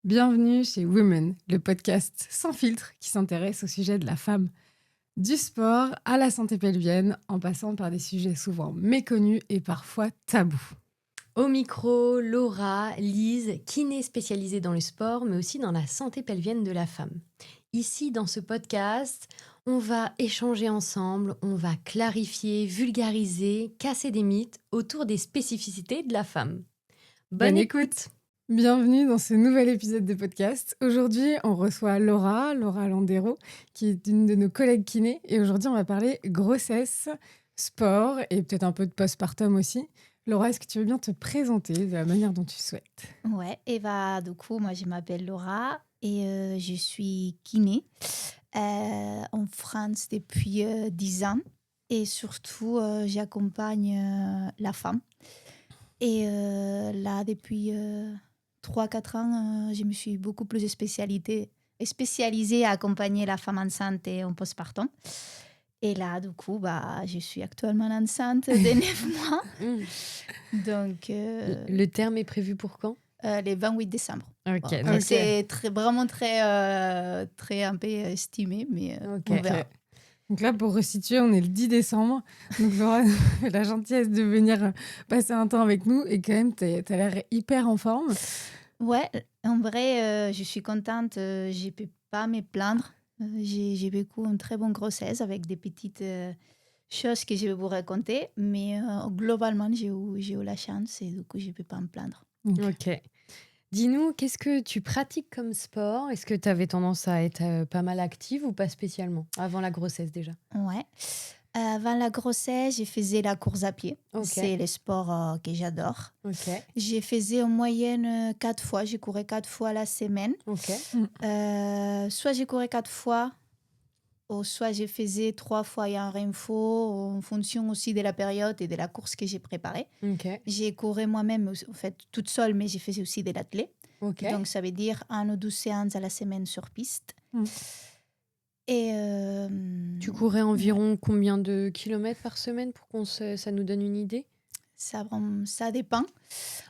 Bienvenue chez Women, le podcast sans filtre qui s'intéresse au sujet de la femme, du sport à la santé pelvienne, en passant par des sujets souvent méconnus et parfois tabous. Au micro, Laura, Lise, kiné spécialisée dans le sport, mais aussi dans la santé pelvienne de la femme. Ici, dans ce podcast, on va échanger ensemble, on va clarifier, vulgariser, casser des mythes autour des spécificités de la femme. Bonne écoute. Bienvenue dans ce nouvel épisode de podcast. Aujourd'hui, on reçoit Laura Landero, qui est une de nos collègues kinés. Et aujourd'hui, on va parler grossesse, sport et peut-être un peu de postpartum aussi. Laura, est-ce que tu veux bien te présenter de la manière dont tu souhaites ? Ouais, et du coup, moi, je m'appelle Laura et je suis kiné en France depuis 10 ans. Et surtout, j'accompagne la femme. Et là, depuis 3-4 ans, je me suis beaucoup plus spécialisée à accompagner la femme enceinte et en postpartum. Et là, du coup, je suis actuellement enceinte de 9 mois. Donc, Le terme est prévu pour quand ? le 28 décembre. Ok, Bon, donc c'est vraiment très un peu estimé, mais on verra. Donc là, pour resituer, on est le 10 décembre. Donc Laura a la gentillesse de venir passer un temps avec nous. Et quand même, t'as l'air hyper en forme. Ouais, en vrai, je suis contente. Je ne peux pas me plaindre. J'ai vécu une très bonne grossesse avec des petites choses que je vais vous raconter. Mais globalement, j'ai eu la chance et du coup, je ne peux pas me plaindre. Ok. Dis-nous, qu'est-ce que tu pratiques comme sport ? Est-ce que tu avais tendance à être pas mal active ou pas spécialement, avant la grossesse déjà ? Ouais. Avant la grossesse, je faisais la course à pied. Ok. C'est le sport que j'adore. Ok. Je faisais en moyenne 4 fois. Je courais 4 fois la semaine. Ok. Soit je courais 4 fois, ou soit je faisais 3 fois et un renfo, en fonction aussi de la période et de la course que j'ai préparée. Ok. J'ai couru moi-même, en fait, toute seule, mais j'ai fait aussi de l'athlé. Ok. Donc, ça veut dire 1 ou 12 séances à la semaine sur piste. Et Tu courais environ combien de kilomètres par semaine pour ça nous donne une idée ? ça dépend.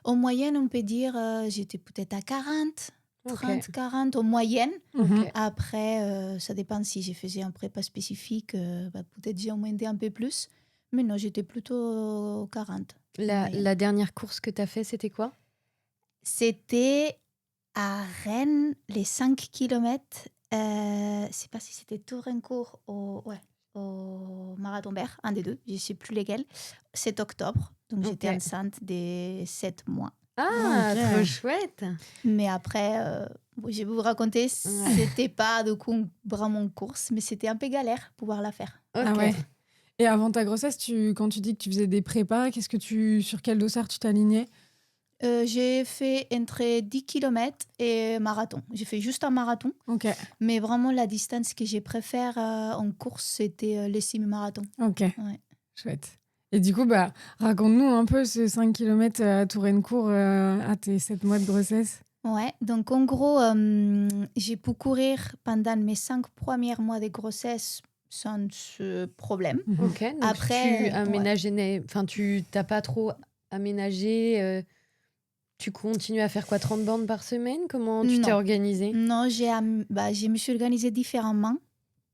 En moyenne, on peut dire j'étais peut-être à 40, 30, 40 en moyenne. Ok. Après, ça dépend si je faisais un prépa spécifique, peut-être j'ai augmenté un peu plus. Mais non, j'étais plutôt 40. La dernière course que tu as fait, c'était quoi ? C'était à Rennes, les 5 km. Je ne sais pas si c'était Tourencourt ou Marathon Vert, un des deux, je ne sais plus lesquels. 7 octobre, donc j'étais enceinte de 7 mois. Ah, Ok. trop chouette. Mais après, je vais vous raconter, c'était pas du coup vraiment une course, mais c'était un peu galère pouvoir la faire. Ok. Ah ouais. Et avant ta grossesse, quand tu dis que tu faisais des prépas, sur quel dossard tu t'alignais ? J'ai fait entre 10 km et marathon. J'ai fait juste un marathon. Ok. Mais vraiment, la distance que je préfère en course, c'était les semi-marathons. Ok. Ouais. Chouette. Et du coup, raconte-nous un peu ces 5 km à Tourencourt à tes 7 mois de grossesse. Ouais, donc en gros, j'ai pu courir pendant mes 5 premiers mois de grossesse sans problème. Ok. Donc Après, tu aménageais, enfin tu t'as pas trop aménagé. Tu continues à faire quoi, 30 bandes par semaine ? Comment tu t'es organisée ? Non, je me suis organisée différemment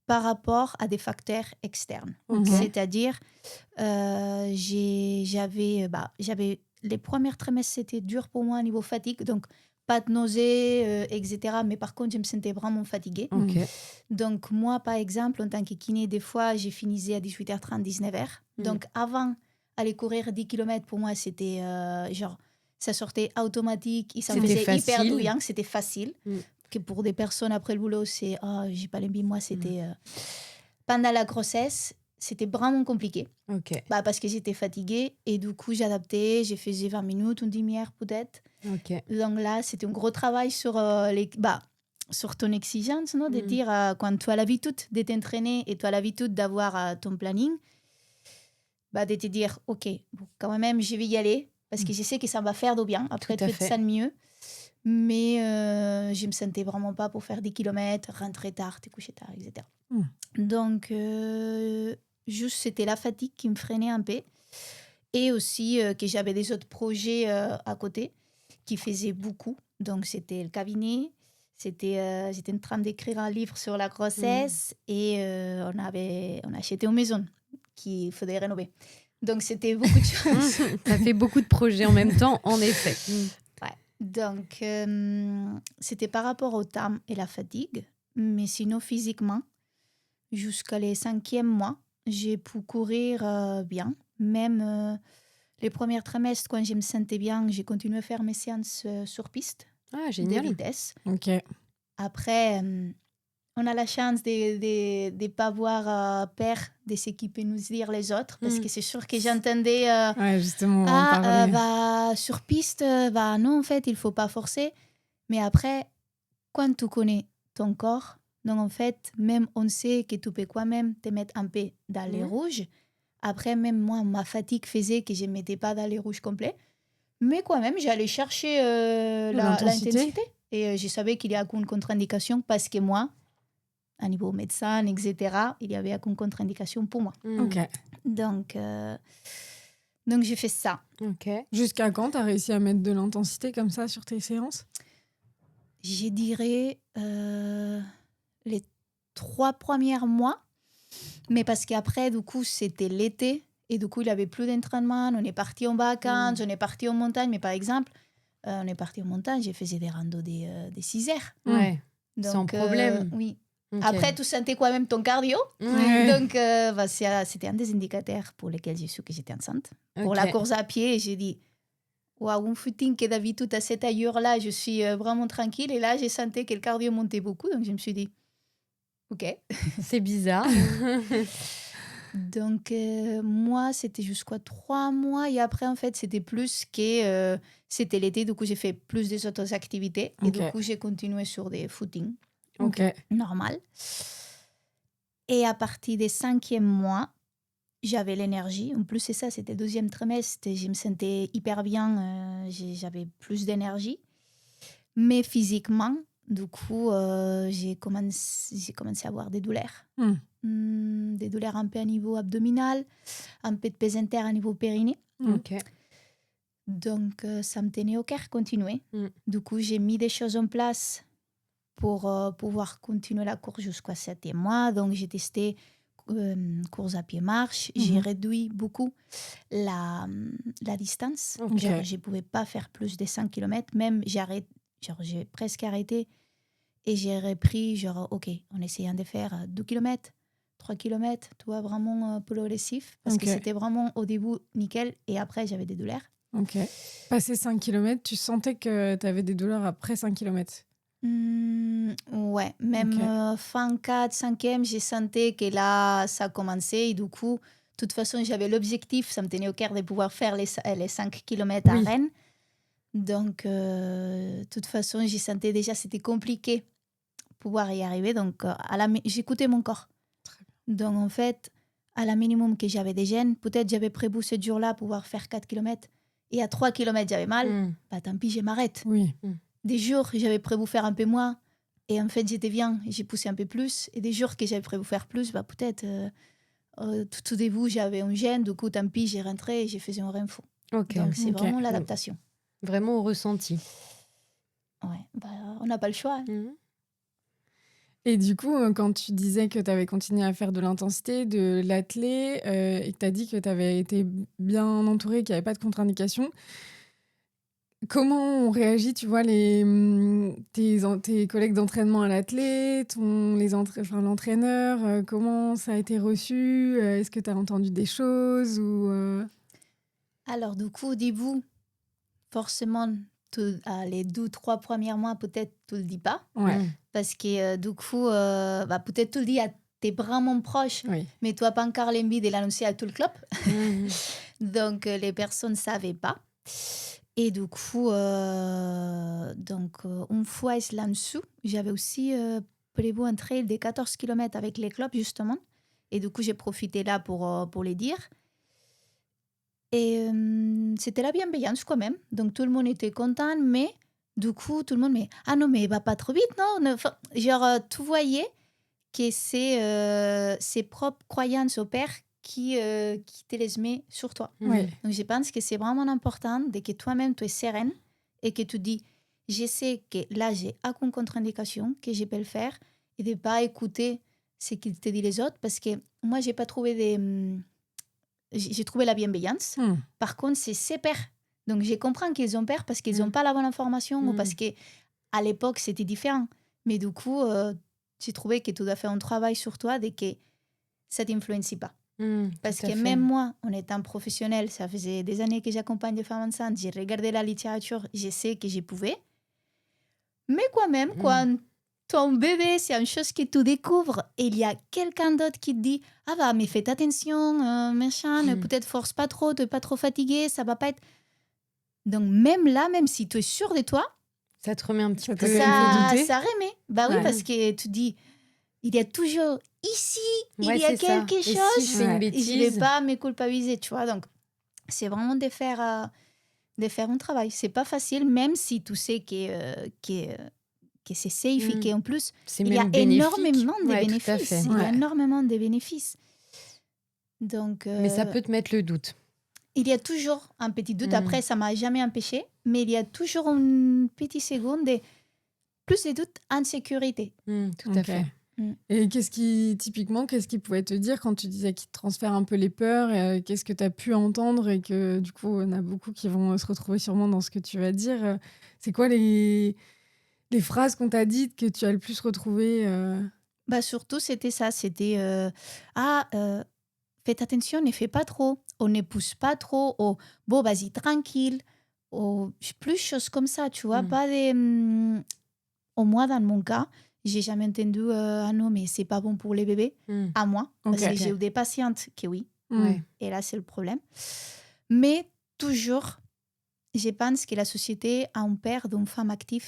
par rapport à des facteurs externes. C'est-à-dire, j'avais les premiers trimestres, c'était dur pour moi au niveau fatigue, donc pas de nausées, etc. Mais par contre, je me sentais vraiment fatiguée. Ok. Donc moi, par exemple, en tant que kiné, des fois, j'ai finissais à 18h30, 19h. Donc avant, aller courir 10 km, pour moi, c'était ça sortait automatique, et ça me faisait hyper douillant, c'était facile. Que pour des personnes après le boulot, c'est j'ai pas l'envie. Moi, c'était pendant la grossesse, c'était vraiment compliqué. Parce que j'étais fatiguée et du coup, j'adaptais, j'ai fait 20 minutes, une demi-heure peut-être. Donc là, c'était un gros travail sur sur ton exigence, non? De dire quand tu as l'habitude de t'entraîner et tu as l'habitude d'avoir ton planning, de te dire ok, quand même, je vais y aller parce que je sais que ça va faire du bien. Après, tu fais ça de mieux. Mais je me sentais vraiment pas pour faire des kilomètres, rentrer tard, te coucher tard, etc. Donc, juste, c'était la fatigue qui me freinait un peu. Et aussi que j'avais des autres projets à côté qui faisaient beaucoup. Donc, c'était le cabinet. J'étais en train d'écrire un livre sur la grossesse et on a acheté une maison qu'il faudrait rénover. Donc, c'était beaucoup de choses. Tu as fait beaucoup de projets en même temps, en effet. Ouais. Donc, c'était par rapport au temps et la fatigue. Mais sinon, physiquement, jusqu'à les 5e mois, j'ai pu courir bien. Même les premiers trimestres, quand je me sentais bien, j'ai continué à faire mes séances sur piste Ah, de génial. vitesse. Ok. Après, on a la chance de ne pas avoir peur de ce qui peut nous dire les autres, parce que c'est sûr que j'entendais Ouais, justement, on va en parler. sur piste, non, en fait, il ne faut pas forcer. Mais après, quand tu connais ton corps, donc en fait, même on sait que tu peux quand même te mettre un peu dans les rouges. Après, même moi, ma fatigue faisait que je ne mettais pas dans les rouges complets. Mais quand même, j'allais chercher l'intensité. Et je savais qu'il y a une contre-indication parce que moi, à niveau médecin, etc., il y avait une contre-indication pour moi. Ok. Donc j'ai fait ça. Ok. Jusqu'à quand tu as réussi à mettre de l'intensité comme ça sur tes séances? Je dirais les 3 premiers mois. Mais parce qu'après, du coup, c'était l'été. Et du coup, il n'y avait plus d'entraînement. On est parti en vacances, on est parti en montagne. Mais par exemple, on est parti en montagne, j'ai fait des randos des 6 heures. Ouais. Donc, sans problème. Oui. Ok. Après, tu sentais quand même ton cardio. Ouais. Donc, c'était un des indicateurs pour lesquels j'ai su que j'étais enceinte. Pour Ok. la course à pied, j'ai dit, waouh, un footing que d'habitude à cette allure-là, je suis vraiment tranquille. Et là, j'ai senti que le cardio montait beaucoup. Donc, je me suis dit, OK. C'est bizarre. Donc, moi, c'était jusqu'à 3 mois. Et après, en fait, c'était plus que... c'était l'été, du coup, j'ai fait plus des autres activités. Et Ok. du coup, j'ai continué sur des footings Ok. normal. Et à partir des 5e mois, j'avais l'énergie. En plus, c'est ça, c'était le 2e trimestre. Je me sentais hyper bien. J'avais plus d'énergie. Mais physiquement, du coup, j'ai commencé à avoir des douleurs. Des douleurs un peu à niveau abdominal, un peu de pèse inter à niveau périnée. Ok. Donc, ça me tenait au cœur continuer. Du coup, j'ai mis des choses en place pour pouvoir continuer la course jusqu'à 7e mois. Donc, j'ai testé course à pied marche. J'ai réduit beaucoup la distance. Ok. Genre, je ne pouvais pas faire plus de 5 km. Même, j'ai presque arrêté. Et j'ai repris, OK, en essayant de faire 2 km, 3 km, tu vois, vraiment progressif. Parce que c'était vraiment au début nickel. Et après, j'avais des douleurs. Ok. Passé 5 km, tu sentais que tu avais des douleurs après 5 km? Ouais, même fin 4, 5e, j'ai senti que là, ça commençait. Et du coup, de toute façon, j'avais l'objectif, ça me tenait au cœur de pouvoir faire les 5 km à Rennes. Donc, de toute façon, j'ai senti déjà c'était compliqué pouvoir y arriver. Donc, j'écoutais mon corps. Donc, en fait, à la minimum que j'avais des gènes, peut-être j'avais prévu ce jour-là pouvoir faire 4 km. Et à 3 km, j'avais mal. Tant pis, je m'arrête. Oui. Des jours, j'avais prévu faire un peu moins. Et en fait, j'étais bien. J'ai poussé un peu plus. Et des jours que j'avais prévu faire plus, peut-être tout au début, j'avais un gène. Du coup, tant pis, j'ai rentré et j'ai fait un rien fou. Ok. Donc, c'est vraiment l'adaptation. Vraiment au ressenti. Ouais, on n'a pas le choix. Et du coup, quand tu disais que tu avais continué à faire de l'intensité, de l'athlé, et que tu as dit que tu avais été bien entourée, qu'il n'y avait pas de contre-indication, comment ont réagi, tu vois, tes collègues d'entraînement à l'athlé, l'entraîneur, comment ça a été reçu? Est-ce que tu as entendu des choses ou Alors, du coup, au début, forcément, les 2-3 premiers mois, peut-être tu le dis pas. Ouais. Parce que du coup, peut-être tu le dis à tes vraiment proches, Oui. mais tu n'as pas encore l'envie de l'annoncer à tout le club. Donc, les personnes ne savaient pas. Et du coup, une fois là-dessous, j'avais aussi prévu un trail de 14 km avec les clubs, justement. Et du coup, j'ai profité là pour les dire. Et c'était la bienveillance quand même. Donc, tout le monde était content, mais du coup, tout le monde, ah non, mais va pas trop vite, non? Tu voyais que c'est ses propres croyances au père qui te les met sur toi. Ouais. Donc, je pense que c'est vraiment important de que toi-même, tu es sereine et que tu dis, je sais que là, j'ai aucune contre-indication, que je peux le faire et de ne pas écouter ce qu'ils te disent les autres parce que moi, je n'ai pas trouvé j'ai trouvé la bienveillance. Par contre, c'est ses pairs. Donc, je comprends qu'ils ont peur parce qu'ils n'ont pas la bonne information ou parce qu'à l'époque, c'était différent. Mais du coup, j'ai trouvé que tu dois faire un travail sur toi dès que ça ne t'influencie pas. Parce que même moi, en étant professionnelle, ça faisait des années que j'accompagne des femmes enceintes, j'ai regardé la littérature, je sais que je pouvais. Mais quand même, quand ton bébé, c'est une chose que tu découvres et il y a quelqu'un d'autre qui te dit « Ah bah, mais faites attention, machin, peut-être force pas trop, t'es pas trop fatigué, ça va pas être... » Donc même là, même si tu es sûr de toi, ça te remet un petit peu... Ça remet. Bah oui, parce que tu dis... Il y a toujours ici, il y a quelque chose. Et si je fais une bêtise, je ne vais pas me culpabiliser, tu vois. Donc, c'est vraiment de faire un travail. C'est pas facile, même si tu sais que c'est safe et qu'en plus, il y a énormément de bénéfices. Il y a énormément de bénéfices. Donc, mais ça peut te mettre le doute. Il y a toujours un petit doute. Après, ça ne m'a jamais empêché. Mais il y a toujours une petite seconde de plus de doute en sécurité. Tout à fait. Et qu'est-ce qui pouvait te dire quand tu disais qu'il te transfère un peu les peurs, qu'est-ce que tu as pu entendre et que du coup, on a beaucoup qui vont se retrouver sûrement dans ce que tu vas dire. C'est quoi les phrases qu'on t'a dites que tu as le plus retrouvées Bah surtout, c'était ça. C'était faites attention, ne fais pas trop. On ne pousse pas trop. Oh, bon, vas-y, tranquille. Oh, plus de choses comme ça, tu vois. Pas des... au moins, dans mon cas, j'ai jamais entendu ah non, mais c'est pas bon pour les bébés, à moi. Parce que j'ai eu des patientes qui oui. Et là, c'est le problème. Mais toujours, je pense que la société a un père d'une femme active,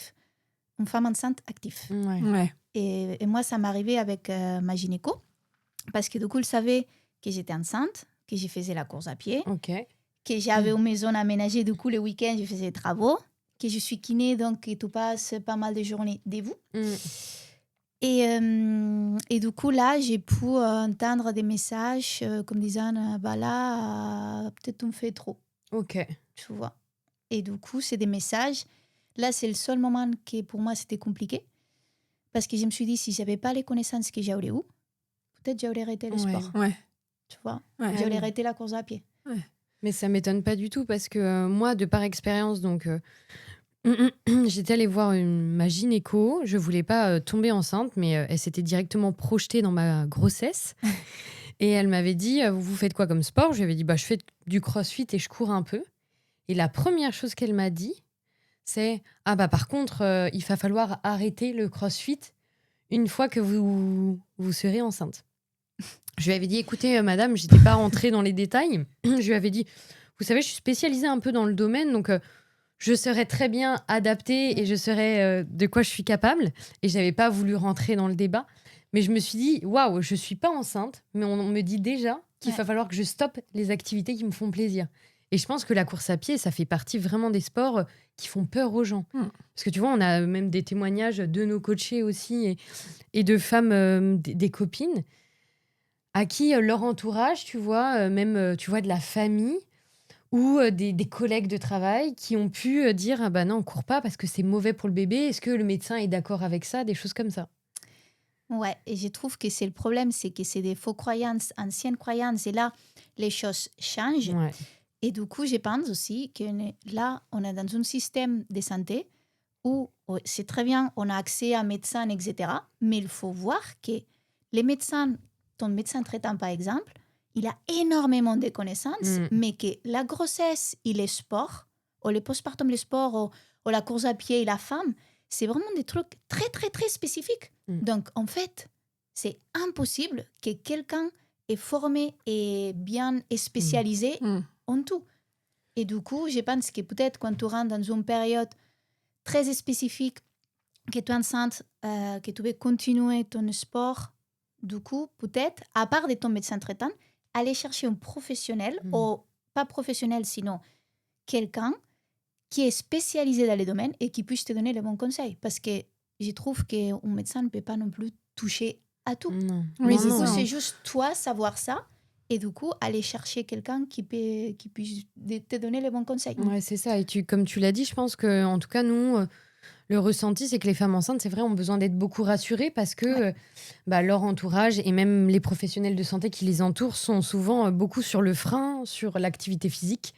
une femme enceinte active. Et moi, ça m'est arrivé avec ma gynéco. Parce que du coup, elle savait que j'étais enceinte, que je faisais la course à pied, que j'avais une maison aménagée. Du coup, le week-end, je faisais des travaux, que je suis kiné, donc que tu passes pas mal de journées debout. Et du coup, là, j'ai pu entendre des messages comme disant bah là, peut-être on fait trop. Tu vois. Et du coup, c'est des messages. Là, c'est le seul moment que pour moi, c'était compliqué. Parce que je me suis dit, si je n'avais pas les connaissances que j'aurais eues, peut-être j'aurais arrêté le sport. Tu vois. J'aurais arrêté la course à pied. Mais ça ne m'étonne pas du tout parce que moi, de par expérience, donc... j'étais allée voir ma gynéco. Je voulais pas tomber enceinte, mais elle s'était directement projetée dans ma grossesse. Et elle m'avait dit vous faites quoi comme sport ? Je lui avais dit je fais du crossfit et je cours un peu. Et la première chose qu'elle m'a dit, c'est par contre, il va falloir arrêter le crossfit une fois que vous serez enceinte. Je lui avais dit écoutez, madame, j'étais pas rentrée dans les détails. Je lui avais dit vous savez, je suis spécialisée un peu dans le domaine, donc. Je serais très bien adaptée et je saurais de quoi je suis capable. Et je n'avais pas voulu rentrer dans le débat. Mais je me suis dit, waouh, je ne suis pas enceinte, mais on me dit déjà qu'il va falloir que je stoppe les activités qui me font plaisir. Et je pense que la course à pied, ça fait partie vraiment des sports qui font peur aux gens. Parce que tu vois, on a même des témoignages de nos coachés aussi et de femmes, des copines, à qui leur entourage, tu vois, même tu vois, de la famille, ou des collègues de travail qui ont pu dire non, on court pas parce que c'est mauvais pour le bébé. Est-ce que le médecin est d'accord avec ça ? Des choses comme ça. Ouais, et je trouve que c'est le problème, c'est que c'est des faux croyances, anciennes croyances. Et là, les choses changent. Et du coup, je pense aussi que là, on est dans un système de santé où c'est très bien, on a accès à un médecin, etc. Mais il faut voir que les médecins, ton médecin traitant par exemple, il a énormément de connaissances, mais que la grossesse et les sports, ou le postpartum, les sports, ou la course à pied et la femme, c'est vraiment des trucs très, très, très spécifiques. Donc, en fait, c'est impossible que quelqu'un est formé et bien spécialisé en tout. Et du coup, je pense que peut-être quand tu rentres dans une période très spécifique, que tu es enceinte, que tu veux continuer ton sport, du coup, peut-être, à part de ton médecin traitant, aller chercher un professionnel, ou pas professionnel, sinon quelqu'un qui est spécialisé dans les domaines et qui puisse te donner les bons conseils. Parce que je trouve qu'un médecin ne peut pas non plus toucher à tout. Mais du coup, c'est juste toi savoir ça et du coup, aller chercher quelqu'un qui puisse te donner les bons conseils. Ouais, c'est ça. Et comme tu l'as dit, je pense qu'en tout cas, nous, le ressenti, c'est que les femmes enceintes, c'est vrai, ont besoin d'être beaucoup rassurées parce que leur entourage et même les professionnels de santé qui les entourent sont souvent beaucoup sur le frein, sur l'activité physique.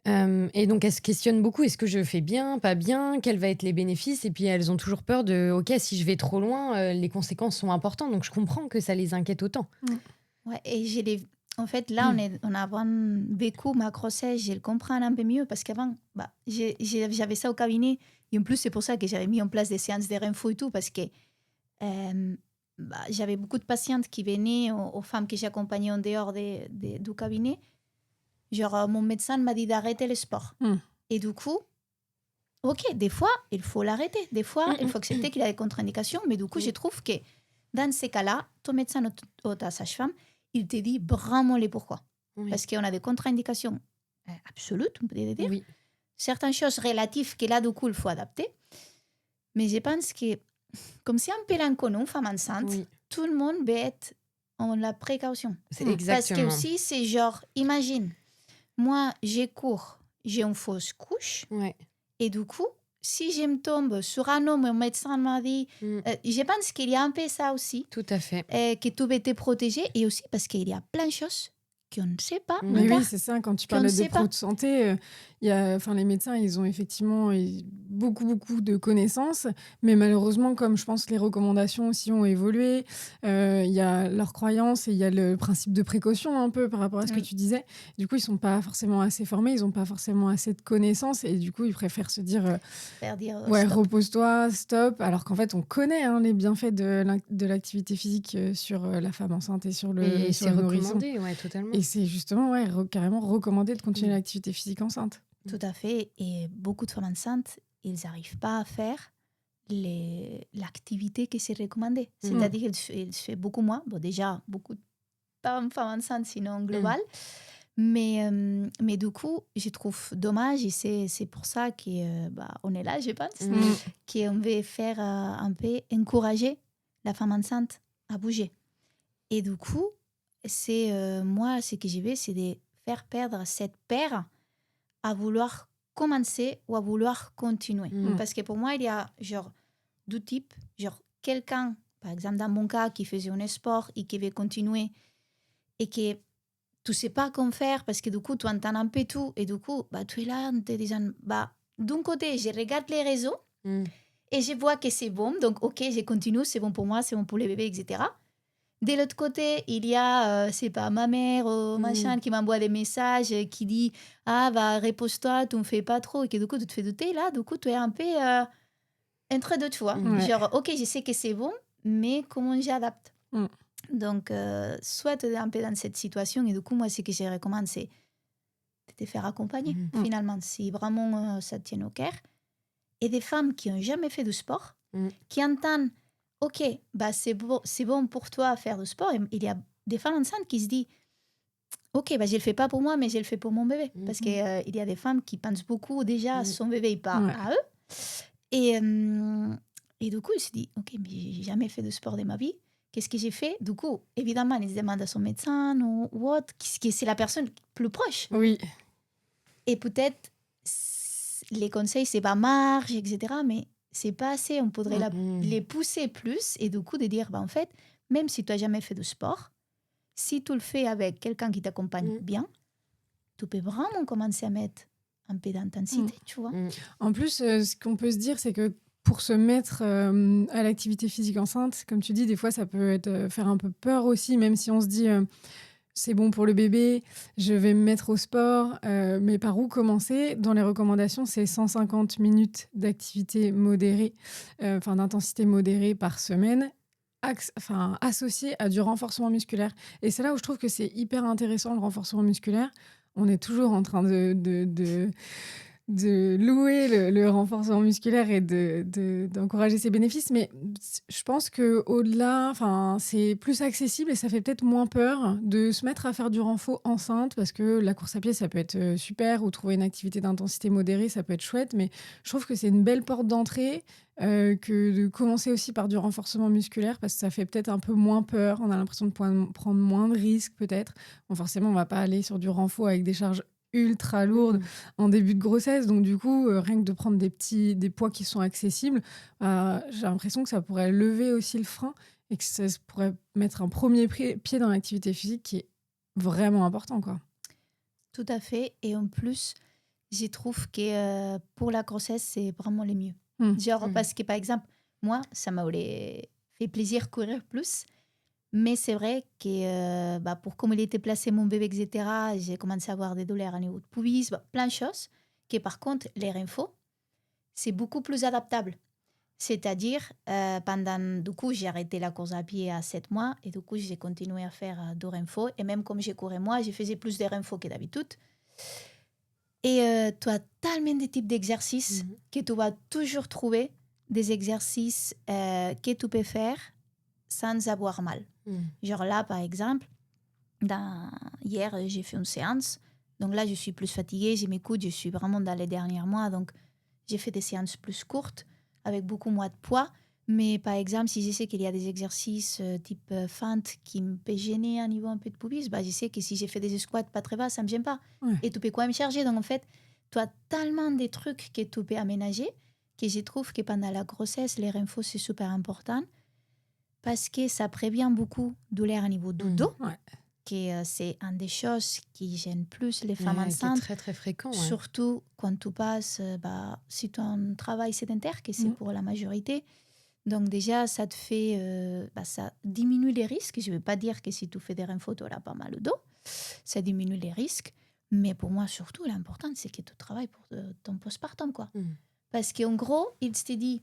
Et donc, elles se questionnent beaucoup. Est-ce que je fais bien, pas bien? Quels vont être les bénéfices? Et puis, elles ont toujours peur de, OK, si je vais trop loin, les conséquences sont importantes. Donc, je comprends que ça les inquiète autant. Ouais, et en fait, là, on a vraiment vécu ma grossesse, je le comprends un peu mieux parce qu'avant, j'avais ça au cabinet. Et en plus, c'est pour ça que j'avais mis en place des séances de réinfo et tout parce que j'avais beaucoup de patientes qui venaient aux femmes que j'accompagnais en dehors du cabinet. Genre, mon médecin m'a dit d'arrêter le sport. Et du coup, OK, des fois, il faut l'arrêter. Des fois, il faut accepter qu'il y a des contre-indications. Mais du coup, je trouve que dans ces cas-là, ton médecin ou ta sage-femme, il te dit vraiment les pourquoi. Oui. Parce qu'on a des contre-indications absolues, on peut dire. Oui. Certaines choses relatives que là, du coup, il faut adapter. Mais je pense que, comme c'est un peu l'inconnu, femme enceinte, tout le monde veut être en la précaution. C'est exactement. Parce que aussi, c'est genre, imagine, moi, j'ai cours, j'ai une fausse couche. Ouais. Et du coup, si je me tombe sur un homme, un médecin m'a dit, je pense qu'il y a un peu ça aussi. Tout à fait. Que tu veux te protéger. Et aussi parce qu'il y a plein de choses qu'on ne sait pas. Mais oui, c'est ça. Quand tu parles des pros de santé, les médecins, ils ont effectivement beaucoup de connaissances. Mais malheureusement, comme je pense que les recommandations aussi ont évolué, il y a leurs croyances et il y a le principe de précaution un peu par rapport à ce que tu disais. Du coup, ils ne sont pas forcément assez formés, ils n'ont pas forcément assez de connaissances. Et du coup, ils préfèrent se dire, repose-toi, stop. Alors qu'en fait, on connaît les bienfaits de l'activité physique sur la femme enceinte et sur le Et c'est nourrisson. recommandé, totalement. Et c'est justement carrément recommandé de continuer l'activité physique enceinte. Tout à fait. Et beaucoup de femmes enceintes, ils n'arrivent pas à faire l'activité qui c'est recommandée. C'est-à-dire qu'ils se fait beaucoup moins. Bon, déjà, beaucoup de femmes enceintes, sinon global. Mais du coup, je trouve dommage, et c'est pour ça qu'on est là, je pense, qu'on veut faire un peu encourager la femme enceinte à bouger. Et du coup, moi, ce que je veux, c'est de faire perdre cette peur à vouloir commencer ou à vouloir continuer. Parce que pour moi, il y a genre deux types. Genre quelqu'un, par exemple dans mon cas, qui faisait un sport et qui veut continuer et que tu ne sais pas comment faire parce que du coup, tu entends un peu tout et du coup, tu es là en te disant, d'un côté, je regarde les réseaux et je vois que c'est bon. Donc, OK, je continue, c'est bon pour moi, c'est bon pour les bébés, etc. De l'autre côté, il y a, c'est pas ma mère ou machin qui m'envoie des messages qui dit « Ah, repose-toi, tu ne fais pas trop. » Et que du coup, tu te fais douter. Là, du coup, tu es un peu entre deux, tu vois. Genre, OK, je sais que c'est bon, mais comment j'adapte Donc, soit tu es un peu dans cette situation et du coup, moi, ce que je recommande, c'est de te faire accompagner, finalement, si vraiment ça te tient au cœur. Et des femmes qui n'ont jamais fait de sport, qui entendent OK, c'est bon pour toi à faire du sport. Et il y a des femmes enceintes qui se disent OK, je ne le fais pas pour moi, mais je le fais pour mon bébé. Parce qu'il y a des femmes qui pensent beaucoup déjà à son bébé et pas à eux. Et du coup, ils se disent OK, mais je n'ai jamais fait de sport de ma vie. Qu'est-ce que j'ai fait? Du coup, évidemment, ils demandent à son médecin ou autre, c'est la personne plus proche. Oui. Et peut-être, les conseils, c'est pas marge, etc. Mais c'est pas assez, on pourrait les pousser plus et du coup de dire, en fait, même si tu n'as jamais fait de sport, si tu le fais avec quelqu'un qui t'accompagne bien, tu peux vraiment commencer à mettre un peu d'intensité, tu vois. En plus, ce qu'on peut se dire, c'est que pour se mettre à l'activité physique enceinte, comme tu dis, des fois, ça peut faire un peu peur aussi, même si on se dit... c'est bon pour le bébé, je vais me mettre au sport, mais par où commencer? Dans les recommandations, c'est 150 minutes d'activité modérée, d'intensité modérée par semaine, associée à du renforcement musculaire. Et c'est là où je trouve que c'est hyper intéressant, le renforcement musculaire. On est toujours en train de louer le renforcement musculaire et d'encourager ses bénéfices. Mais je pense qu'au-delà, c'est plus accessible et ça fait peut-être moins peur de se mettre à faire du renfo enceinte parce que la course à pied, ça peut être super ou trouver une activité d'intensité modérée, ça peut être chouette. Mais je trouve que c'est une belle porte d'entrée que de commencer aussi par du renforcement musculaire parce que ça fait peut-être un peu moins peur. On a l'impression de prendre moins de risques peut-être. Bon, forcément, on ne va pas aller sur du renfo avec des charges ultra lourdes en début de grossesse. Donc, du coup, rien que de prendre des poids qui sont accessibles, j'ai l'impression que ça pourrait lever aussi le frein et que ça pourrait mettre un premier pied dans l'activité physique qui est vraiment important, quoi. Tout à fait. Et en plus, je trouve que pour la grossesse, c'est vraiment le mieux. Genre, parce que par exemple, moi, ça m'aurait fait plaisir courir plus. Mais c'est vrai que pour comme il était placé mon bébé, etc., j'ai commencé à avoir des douleurs au niveau de pubis, plein de choses. Que par contre, les infos, c'est beaucoup plus adaptable. C'est-à-dire, du coup, j'ai arrêté la course à pied à 7 mois et du coup, j'ai continué à faire de renfo. Et même comme j'ai couru moi, je faisais plus de renfo que d'habitude. Et tu as tellement de types d'exercices que tu vas toujours trouver des exercices que tu peux faire sans avoir mal. Genre là, par exemple, hier, j'ai fait une séance. Donc là, je suis plus fatiguée, j'ai mes coudes, je suis vraiment dans les derniers mois. Donc, j'ai fait des séances plus courtes avec beaucoup moins de poids. Mais par exemple, si je sais qu'il y a des exercices type fente qui me peut gêner à niveau un peu de pubis, je sais que si j'ai fait des squats pas très bas, ça ne me gêne pas. Ouais. Et tu peux quand même charger. Donc en fait, tu as tellement de trucs que tu peux aménager que je trouve que pendant la grossesse, les renfos, c'est super important parce que ça prévient beaucoup douleurs à niveau du dos. Ouais. Que c'est une des choses qui gêne plus les femmes enceintes. Qui est très, très fréquent. Surtout quand tu passes, si tu as un travail sédentaire, que c'est pour la majorité. Donc déjà, ça te fait, ça diminue les risques. Je ne veux pas dire que si tu fais des renfos, tu auras pas mal au dos. Ça diminue les risques. Mais pour moi, surtout, l'important, c'est que tu travailles pour ton postpartum, quoi. Parce qu'en gros, il te dit,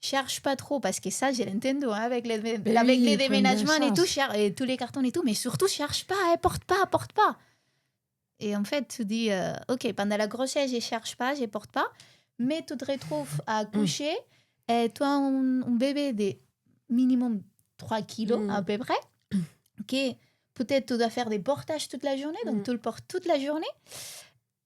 cherche pas trop, parce que ça, j'ai l'entendu, avec les déménagements et tout, et tous les cartons et tout, mais surtout, cherche pas, porte pas. Et en fait, tu dis, OK, pendant la grossesse, je cherche pas, je porte pas, mais tu te retrouves à accoucher, et toi, un bébé de minimum 3 kilos à peu près, OK, peut-être tu dois faire des portages toute la journée, donc tu le portes toute la journée,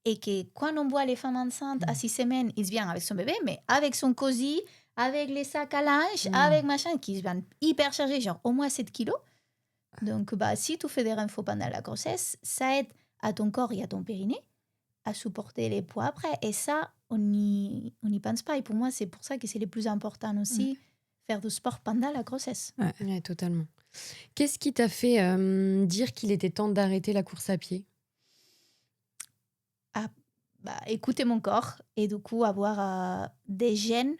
et que quand on voit les femmes enceintes à 6 semaines, ils viennent avec son bébé, mais avec son cosy, avec les sacs à linge, avec machin, qui viennent hyper chargés, genre au moins 7 kilos. Donc, si tu fais des renfos pendant la grossesse, ça aide à ton corps et à ton périnée à supporter les poids après. Et ça, on n'y pense pas. Et pour moi, c'est pour ça que c'est le plus important aussi, faire du sport pendant la grossesse. Ouais, totalement. Qu'est-ce qui t'a fait dire qu'il était temps d'arrêter la course à pied ? Écouter mon corps et du coup avoir des gènes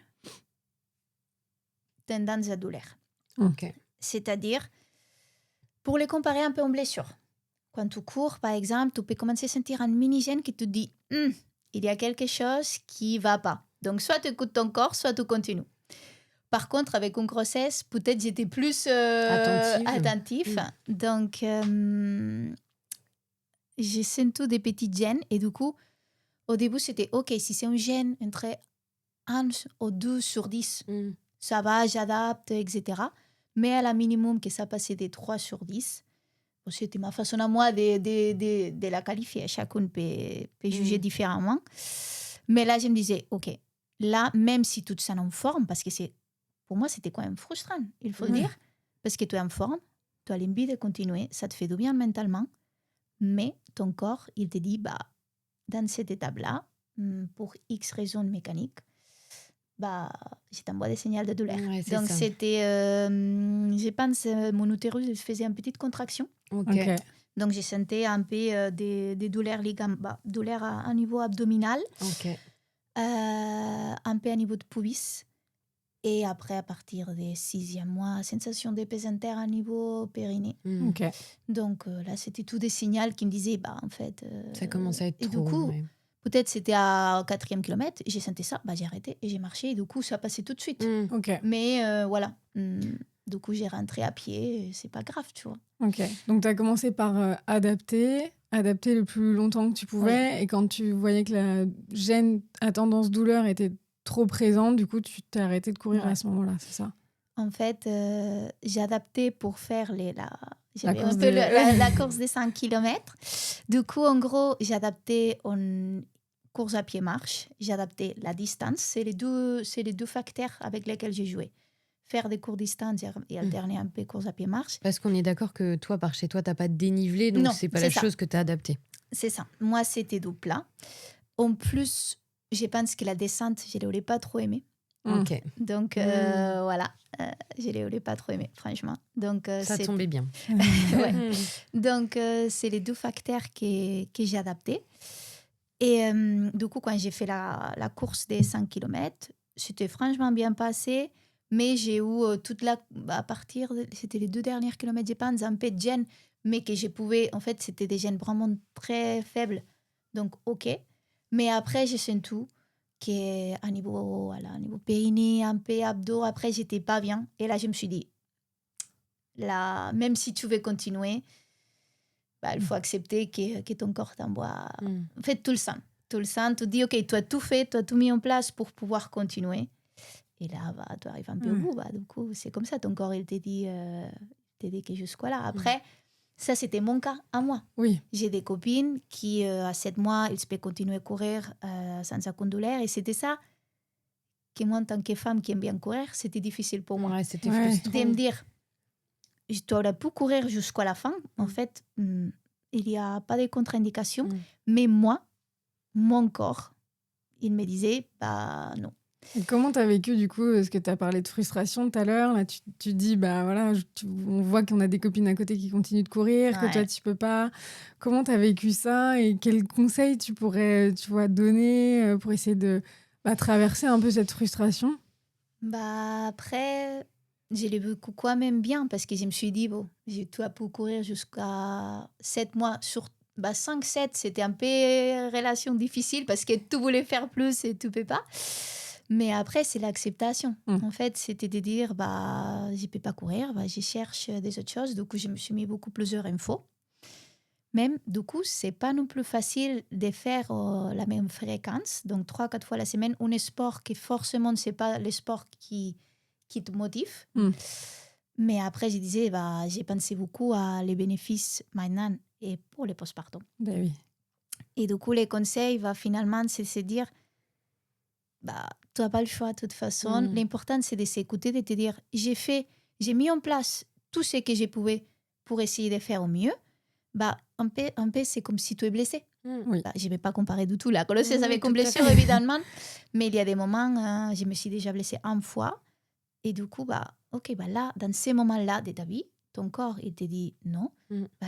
tendance à douleur. Okay. C'est-à-dire, pour les comparer un peu en blessure, quand tu cours, par exemple, tu peux commencer à sentir un mini-gène qui te dit il y a quelque chose qui ne va pas. Donc, soit tu écoutes ton corps, soit tu continues. Par contre, avec une grossesse, peut-être j'étais plus attentif. Donc, j'ai senti des petits gènes et du coup, au début, c'était OK, si c'est un gène entre 1 ou 2 sur 10, ça va, j'adapte, etc. Mais à la minimum que ça passait des 3 sur 10, c'était ma façon à moi de la qualifier. Chacun peut juger différemment. Mais là, je me disais, OK, là, même si tu te sens en forme, parce que pour moi, c'était quand même frustrant, il faut le dire, parce que tu es en forme, tu as l'envie de continuer, ça te fait du bien mentalement, mais ton corps, il te dit, dans cette étape-là, pour X raisons mécaniques, je t'envoie des signaux de douleur. Ouais, donc, ça. c'était, je pense, mon utérus faisait une petite contraction. Okay. Donc, je sentais un peu des douleurs, douleurs à niveau abdominal, un peu à niveau de pubis. Et après, à partir des 6e mois, sensation d'épaisseur à niveau périnée. Donc là, c'était tout des signaux qui me disaient, en fait... ça commence à être et trop. Du coup, peut-être c'était à 4e kilomètre, j'ai senti ça, j'ai arrêté et j'ai marché. Et du coup, ça passait tout de suite. Mais voilà, du coup, j'ai rentré à pied, c'est pas grave, tu vois. Donc, tu as commencé par adapter le plus longtemps que tu pouvais. Et quand tu voyais que la gêne à tendance douleur était trop présente, du coup, tu t'es arrêté de courir à ce moment-là, c'est ça? En fait, j'ai adapté pour faire la course des 5 km. Du coup, en gros, j'ai adapté en course à pied-marche. J'ai adapté la distance. C'est les deux facteurs avec lesquels j'ai joué. Faire des courtes distances et alterner un peu course à pied-marche. Parce qu'on est d'accord que toi, par chez toi, tu n'as pas de dénivelé, donc ce n'est pas la chose que tu as adaptée. C'est ça. Moi, c'était du plat. En plus, je pense que la descente, je ne l'ai pas trop aimée. Ok. Donc, voilà. Je ne l'ai pas trop aimée, franchement. Donc, Ça tombait bien. Ouais. Donc, c'est les 2 facteurs que j'ai adaptés. Et du coup, quand j'ai fait la course des 100 km, c'était franchement bien passé. Mais j'ai eu à partir, c'était les 2 derniers kilomètres, je pense, un peu de gêne. Mais que je pouvais, en fait, c'était des gênes vraiment très faibles. Donc, OK. Mais après, j'ai senti qu'à niveau, voilà, niveau périnée, un peu abdos, après, j'étais pas bien. Et là, je me suis dit, là, même si tu veux continuer, il faut accepter que ton corps t'envoie. En fait, tout le sang. Tout le sang, tu dis, OK, tu as tout fait, tu as tout mis en place pour pouvoir continuer. Et là, tu arrives un peu au bout. Du coup, c'est comme ça. Ton corps, il t'a dit que jusqu'à là. Après, ça, c'était mon cas à moi. Oui. J'ai des copines qui, à 7 mois, elles peuvent continuer à courir sans aucune douleur. Et c'était ça que moi, en tant que femme qui aime bien courir, c'était difficile pour moi. Ouais, c'était Ouais. frustrant. De me dire, tu aurais pu courir jusqu'à la fin. En fait, il n'y a pas de contre-indication. Mais moi, mon corps, il me disait, non. Et comment tu as vécu du coup, parce que tu as parlé de frustration tout à l'heure, là tu dis, bah voilà, on voit qu'on a des copines à côté qui continuent de courir, que toi tu peux pas. Comment tu as vécu ça et quels conseils tu pourrais, donner pour essayer de traverser un peu cette frustration? Après, je l'ai vécu quand même bien parce que je me suis dit, bon, j'ai tout pu courir jusqu'à 7 mois. 5-7, c'était un peu relation difficile parce que tu voulais faire plus et tu peux pas. Mais après, c'est l'acceptation. En fait, c'était de dire, je ne peux pas courir, je cherche des autres choses. Du coup, je me suis mis beaucoup plusieurs infos. Même, du coup, c'est pas non plus facile de faire la même fréquence. Donc, 3-4 fois la semaine, un sport qui forcément, c'est pas le sport qui te motive. Mais après, je disais, j'ai pensé beaucoup à les bénéfices maintenant et pour les postpartum. Ben oui. Et du coup, les conseils, finalement, c'est se dire, tu n'as pas le choix de toute façon. L'important, c'est de s'écouter, de te dire, j'ai mis en place tout ce que je pouvais pour essayer de faire au mieux. Un peu, c'est comme si tu es blessé. Oui. Je ne vais pas comparer du tout la grossesse avec une blessure, évidemment. Mais il y a des moments, je me suis déjà blessée une fois. Et du coup, OK, là, dans ces moments-là de ta vie, ton corps, il te dit non.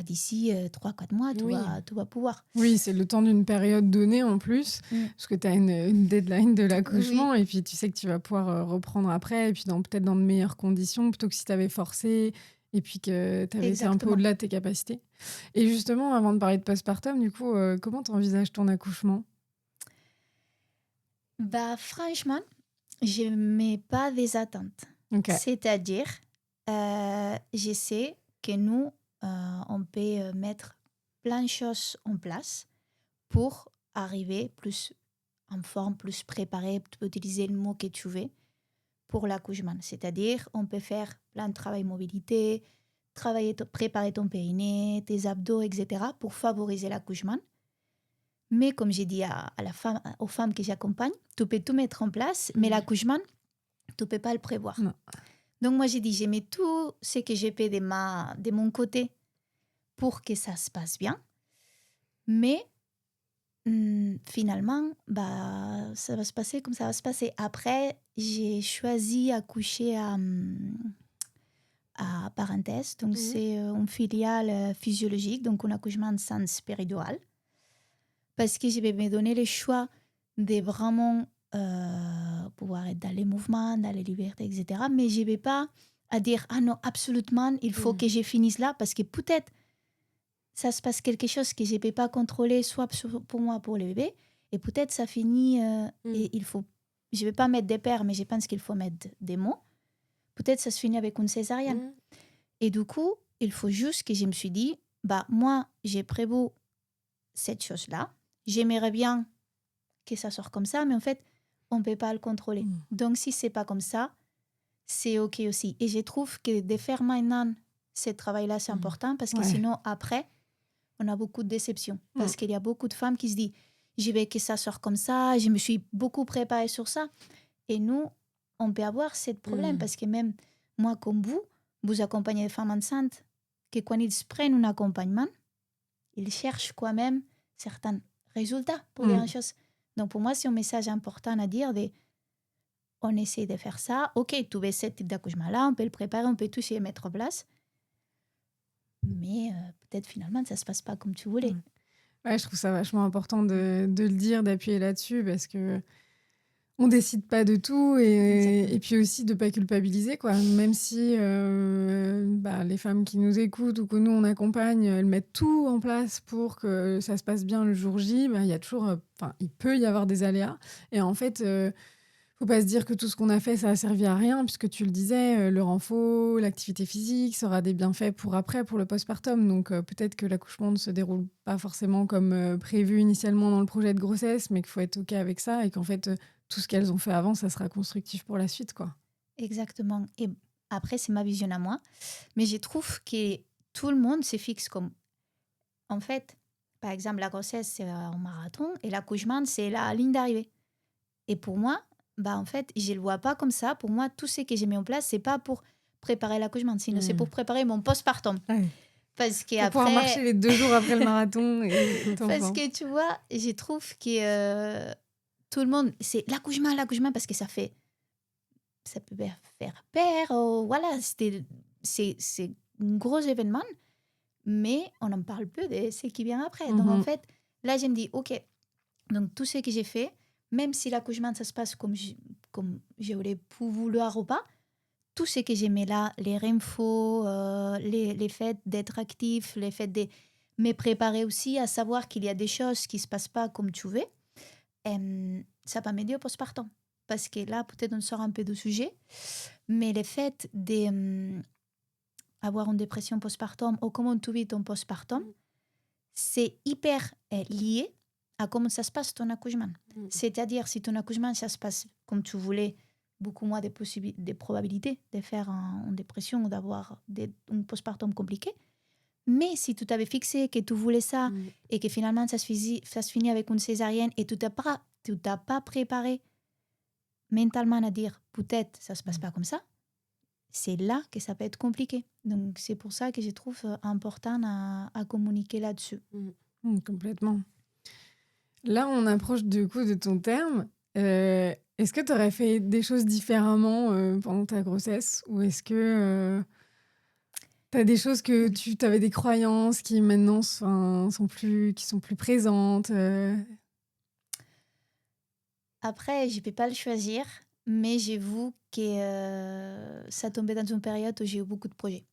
D'ici 3-4 mois, tu vas pouvoir. Oui, c'est le temps d'une période donnée en plus, parce que tu as une deadline de l'accouchement, et puis tu sais que tu vas pouvoir reprendre après, et puis peut-être dans de meilleures conditions, plutôt que si tu avais forcé, et puis que tu avais été un peu au-delà de tes capacités. Et justement, avant de parler de postpartum, du coup, comment tu envisages ton accouchement ? Franchement, je ne mets pas des attentes. Okay. C'est-à-dire, je sais que nous, on peut mettre plein de choses en place pour arriver plus en forme, plus préparé. Tu peux utiliser le mot que tu veux pour l'accouchement. C'est-à-dire, on peut faire plein de travail mobilité, préparer ton périnée, tes abdos, etc. pour favoriser l'accouchement. Mais comme j'ai dit aux femmes que j'accompagne, tu peux tout mettre en place, mais l'accouchement, tu ne peux pas le prévoir. Non. Donc moi, j'ai dit, je mets tout ce que j'ai fait de mon côté pour que ça se passe bien. Mais finalement, ça va se passer comme ça va se passer. Après, j'ai choisi accoucher à parenthèse. Donc c'est une filiale physiologique, donc un accouchement sans péridurale. Parce que je vais me donner le choix de vraiment pouvoir être dans les mouvements, dans les libertés, etc. Mais je ne vais pas à dire, ah non, absolument, il faut que je finisse là, parce que peut-être ça se passe quelque chose que je ne peux pas contrôler, soit pour moi, pour le bébé, et peut-être ça finit, et je ne vais pas mettre des paires, mais je pense qu'il faut mettre des mots. Peut-être ça se finit avec une césarienne. Et du coup, il faut juste que je me suis dit, moi, j'ai prévu cette chose-là. J'aimerais bien que ça sorte comme ça, mais en fait, on ne peut pas le contrôler. Donc, si ce n'est pas comme ça, c'est OK aussi. Et je trouve que de faire maintenant ce travail-là, c'est important parce que sinon, après, on a beaucoup de déceptions. Parce qu'il y a beaucoup de femmes qui se disent, je veux que ça sorte comme ça, je me suis beaucoup préparée sur ça. Et nous, on peut avoir ce problème parce que même moi, comme vous accompagnez des femmes enceintes, que quand ils prennent un accompagnement, ils cherchent quand même certains résultats pour les choses. Donc, pour moi, c'est un message important à dire on essaie de faire ça. OK, tu veux ce type d'accouchement-là, on peut le préparer, on peut tout essayer de mettre en place. Mais peut-être finalement, ça ne se passe pas comme tu voulais. Ouais, je trouve ça vachement important de le dire, d'appuyer là-dessus, parce que on décide pas de tout et puis aussi de pas culpabiliser, quoi. Même si les femmes qui nous écoutent ou que nous on accompagne, elles mettent tout en place pour que ça se passe bien le jour J, il y a toujours, il peut y avoir des aléas. Et en fait, faut pas se dire que tout ce qu'on a fait, ça a servi à rien, puisque tu le disais, le renfort, l'activité physique, ça aura des bienfaits pour après, pour le postpartum. Donc peut-être que l'accouchement ne se déroule pas forcément comme prévu initialement dans le projet de grossesse, mais qu'il faut être OK avec ça et qu'en fait, tout ce qu'elles ont fait avant, ça sera constructif pour la suite, quoi. Exactement. Et après, c'est ma vision à moi. Mais je trouve que tout le monde se fixe comme... En fait, par exemple, la grossesse, c'est un marathon et l'accouchement, c'est la ligne d'arrivée. Et pour moi, en fait, je ne le vois pas comme ça. Pour moi, tout ce que j'ai mis en place, c'est pas pour préparer l'accouchement, sinon c'est pour préparer mon postpartum. Ouais. Parce que pour après... pouvoir marcher les 2 jours après le marathon. Parce que tu vois, je trouve que tout le monde, c'est l'accouchement, parce que ça peut faire peur. Voilà, c'est un gros événement, mais on n'en parle plus de ce qui vient après. Donc en fait, là, je me dis, OK, donc tout ce que j'ai fait, même si l'accouchement, ça se passe comme j'aurais pu vouloir ou pas, tout ce que j'aimais là, les réinfos, les faits d'être actif, les faits de me préparer aussi à savoir qu'il y a des choses qui ne se passent pas comme tu veux, ça va m'aider au postpartum. Parce que là, peut-être on sort un peu du sujet, mais le fait d'avoir une dépression postpartum ou comment tu vis ton postpartum, c'est hyper lié à comment ça se passe ton accouchement. C'est-à-dire, si ton accouchement, ça se passe comme tu voulais, beaucoup moins de probabilités de faire une dépression ou d'avoir un postpartum compliqué. Mais si tu t'avais fixé que tu voulais ça et que finalement ça se finit avec une césarienne et tu t'as pas préparé mentalement à dire peut-être ça se passe pas comme ça, c'est là que ça peut être compliqué. Donc c'est pour ça que je trouve important à communiquer là-dessus. Complètement. Là, on approche du coup de ton terme. Est-ce que tu aurais fait des choses différemment pendant ta grossesse, ou est-ce que tu as des choses que tu avais des croyances qui maintenant sont plus présentes Après, je ne peux pas le choisir, mais j'avoue que ça tombait dans une période où j'ai eu beaucoup de projets.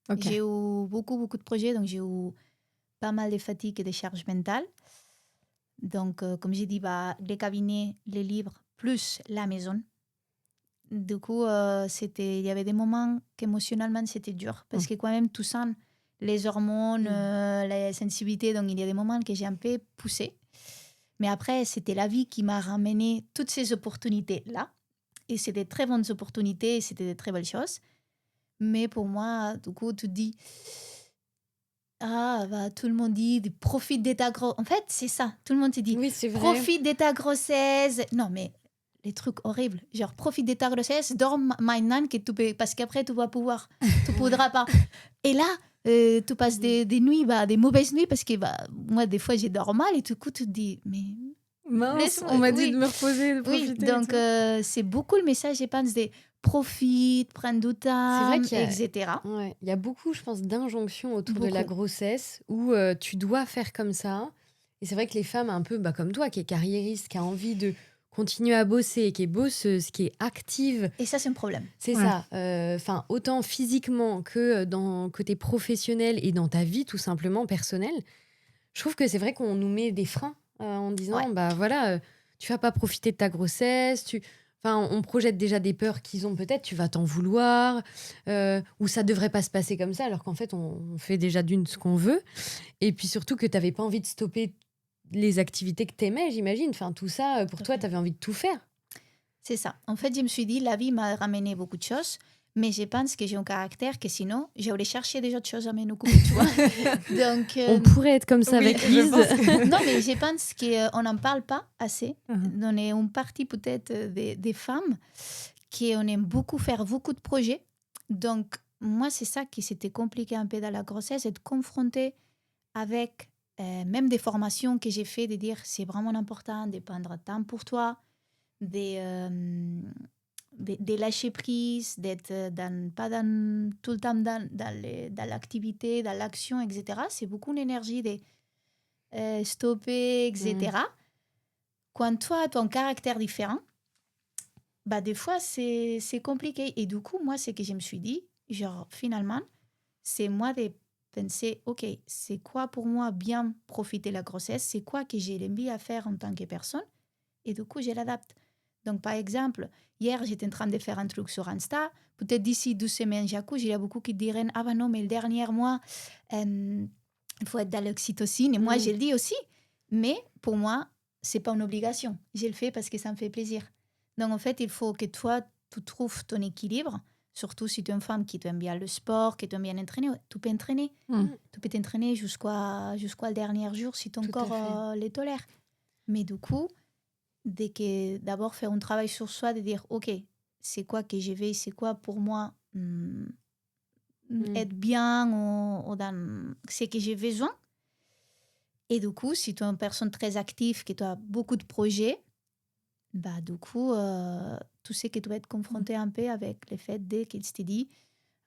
Okay. J'ai eu beaucoup de projets, donc j'ai eu pas mal de fatigue et de charges mentales. Donc, comme j'ai dit, les cabinets, les livres, plus la maison. Du coup, il y avait des moments qu'émotionnellement, c'était dur. Parce que quand même, tout ça, les hormones, la sensibilité, donc il y a des moments que j'ai un peu poussé. Mais après, c'était la vie qui m'a ramené toutes ces opportunités-là. Et c'était de très bonnes opportunités, c'était de très belles choses. Mais pour moi, du coup, tu te dis... tout le monde dit profite de ta grossesse. En fait, c'est ça. Tout le monde te dit profite de ta grossesse. Non, mais les trucs horribles. Genre, profite de ta grossesse, dors maintenant que tu peux, parce qu'après, tu pourras pas. Et là, tu passes des nuits, des mauvaises nuits, parce que moi, des fois, j'ai dors mal et du coup, tu te dis, mais... Mince, on m'a dit de me reposer, de profiter. Oui, donc c'est beaucoup le message, je pense, des profite, prendre du temps, etc. Ouais, il y a beaucoup, je pense, d'injonctions autour de la grossesse où tu dois faire comme ça. Et c'est vrai que les femmes, un peu comme toi, qui est carriériste, qui a envie de continuer à bosser, qui est bosseuse, qui est active. Et ça, c'est un problème. C'est ça. Autant physiquement que dans côté professionnel et dans ta vie, tout simplement, personnelle. Je trouve que c'est vrai qu'on nous met des freins en disant, tu vas pas profiter de ta grossesse, on projette déjà des peurs qu'ils ont peut-être, tu vas t'en vouloir, ou ça devrait pas se passer comme ça, alors qu'en fait, on fait déjà d'une ce qu'on veut. Et puis surtout que tu n'avais pas envie de stopper les activités que tu aimais, j'imagine. Enfin, tout ça, pour toi, tu avais envie de tout faire. C'est ça. En fait, je me suis dit, la vie m'a ramené beaucoup de choses, mais je pense que j'ai un caractère que sinon, j'allais chercher des autres choses à me couper, tu vois. Donc, on pourrait être comme ça avec Lise. Non, mais je pense qu'on n'en parle pas assez. On est une partie peut-être des femmes qui on aime beaucoup faire beaucoup de projets. Donc, moi, c'est ça qui s'était compliqué un peu dans la grossesse, être confrontée avec même des formations que j'ai fait, de dire c'est vraiment important de prendre temps pour toi, de lâcher prise, d'être pas tout le temps dans l'activité, dans l'action, etc. C'est beaucoup d'énergie de stopper, etc. Quand toi, tu as un caractère différent, bah, des fois, c'est compliqué. Et du coup, moi, c'est que je me suis dit, genre, finalement, c'est moi de penser, OK, c'est quoi pour moi bien profiter de la grossesse? C'est quoi que j'ai envie à faire en tant que personne? Et du coup, je l'adapte. Donc, par exemple, hier, j'étais en train de faire un truc sur Insta. Peut-être d'ici 12 semaines, j'accouche. Il y a beaucoup qui diraient, ah ben non, mais le dernier mois, il faut être dans l'oxytocine. Et moi, je le dis aussi. Mais pour moi, c'est pas une obligation. Je le fais parce que ça me fait plaisir. Donc, en fait, il faut que toi, tu trouves ton équilibre. Surtout si tu es une femme qui aime bien le sport, qui aime bien entraîner. Tu peux entraîner. Tu peux t'entraîner jusqu'au le dernier jour si ton corps les tolère. Mais du coup, d'abord faire un travail sur soi, de dire, OK, c'est quoi que je vais, c'est quoi pour moi être bien ou dans ce que j'ai besoin. Et du coup, si tu es une personne très active, que tu as beaucoup de projets, bah, du coup, tu sais que tu vas être confronté un peu avec le fait qu'il te dit,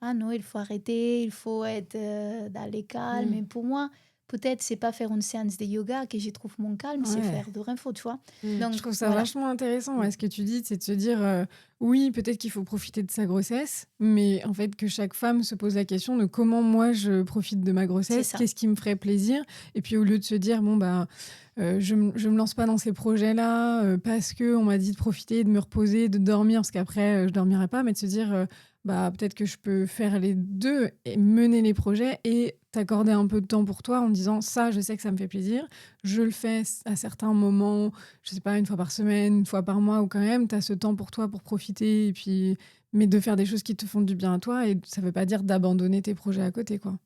ah non, il faut arrêter, il faut être dans les calmes. Mais pour moi, peut-être c'est pas faire une séance de yoga que je trouve mon calme, c'est faire de l'info, tu vois. Donc, je trouve ça vachement intéressant. Ce que tu dis, c'est de se dire, oui, peut-être qu'il faut profiter de sa grossesse, mais en fait que chaque femme se pose la question de comment moi je profite de ma grossesse, qu'est-ce qui me ferait plaisir. Et puis au lieu de se dire, bon, bah, je me lance pas dans ces projets-là parce qu'on m'a dit de profiter, de me reposer, de dormir, parce qu'après, je dormirai pas, mais de se dire... bah, peut-être que je peux faire les deux et mener les projets et t'accorder un peu de temps pour toi en disant ça, je sais que ça me fait plaisir. Je le fais à certains moments, je sais pas, une fois par semaine, une fois par mois, ou quand même, t'as ce temps pour toi pour profiter, et puis, mais de faire des choses qui te font du bien à toi. Et ça veut pas dire d'abandonner tes projets à côté, quoi.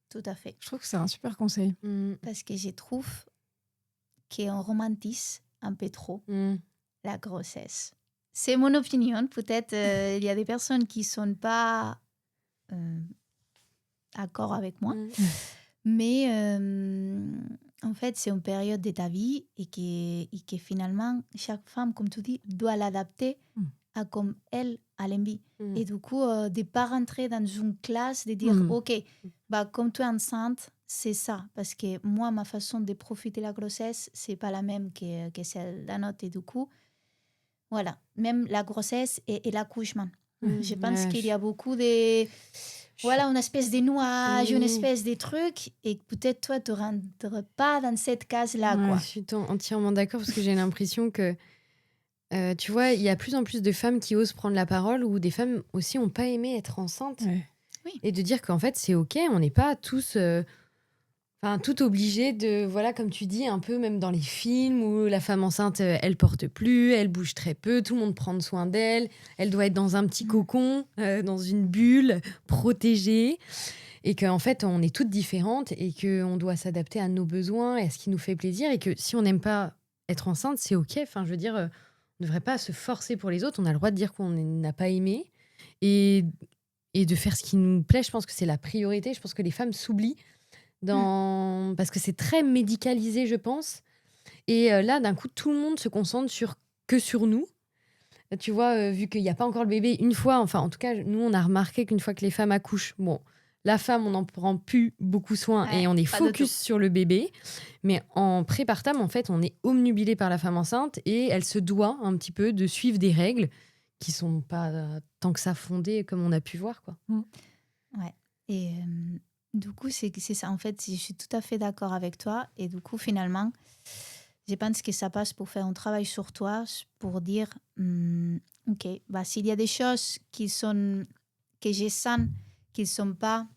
Tout à fait. Je trouve que c'est un super conseil. Parce que je trouve qu'on romantise un peu trop la grossesse. C'est mon opinion. Peut-être il y a des personnes qui ne sont pas d'accord avec moi. Mais en fait, c'est une période de ta vie et que finalement, chaque femme, comme tu dis, doit l'adapter à comme elle a l'envie. Et du coup, de ne pas rentrer dans une classe, de dire, OK, bah, comme tu es enceinte, c'est ça. Parce que moi, ma façon de profiter de la grossesse, ce n'est pas la même que celle d'un autre. Et du coup, voilà, même la grossesse et l'accouchement. Je pense qu'il y a beaucoup de... Voilà, une espèce de nuage, une espèce de truc, et peut-être toi, tu ne rentres pas dans cette case-là, quoi. Je suis entièrement d'accord, parce que j'ai l'impression que, tu vois, il y a plus en plus de femmes qui osent prendre la parole, ou des femmes aussi n'ont pas aimé être enceintes. Oui. Et de dire qu'en fait, c'est OK, on n'est pas tous... tout obligé de, voilà, comme tu dis, un peu même dans les films où la femme enceinte, elle porte plus, elle bouge très peu, tout le monde prend soin d'elle, elle doit être dans un petit cocon, dans une bulle, protégée, et qu'en fait, on est toutes différentes et qu'on doit s'adapter à nos besoins et à ce qui nous fait plaisir, et que si on n'aime pas être enceinte, c'est OK. Enfin, je veux dire, on ne devrait pas se forcer pour les autres, on a le droit de dire qu'on n'a pas aimé, et de faire ce qui nous plaît. Je pense que c'est la priorité. Je pense que les femmes s'oublient parce que c'est très médicalisé, je pense. Et là, d'un coup, tout le monde se concentre que sur nous. Tu vois, vu qu'il n'y a pas encore le bébé, une fois, enfin, en tout cas, nous, on a remarqué qu'une fois que les femmes accouchent, bon, la femme, on n'en prend plus beaucoup soin et on est focus sur le bébé. Mais en prépartum, en fait, on est omnubilé par la femme enceinte et elle se doit un petit peu de suivre des règles qui sont pas tant que ça fondées comme on a pu voir, quoi. Ouais. Et du coup, c'est ça. En fait, je suis tout à fait d'accord avec toi. Et du coup, finalement, je pense que ça passe pour faire un travail sur toi, pour dire, OK, bah, s'il y a des choses que je sens qui ne sont pas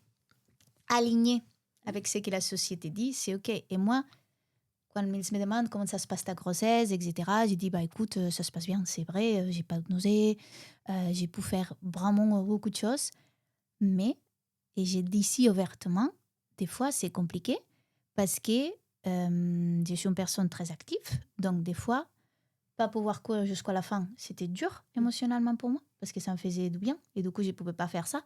alignées avec ce que la société dit, c'est OK. Et moi, quand ils me demandent comment ça se passe ta grossesse, etc., je dis, bah, écoute, ça se passe bien, c'est vrai, j'ai pas de nausées, j'ai pu faire vraiment beaucoup de choses. Mais, et j'ai dit ici ouvertement, des fois, c'est compliqué parce que je suis une personne très active. Donc, des fois, pas pouvoir courir jusqu'à la fin, c'était dur émotionnellement pour moi parce que ça me faisait du bien. Et du coup, je ne pouvais pas faire ça.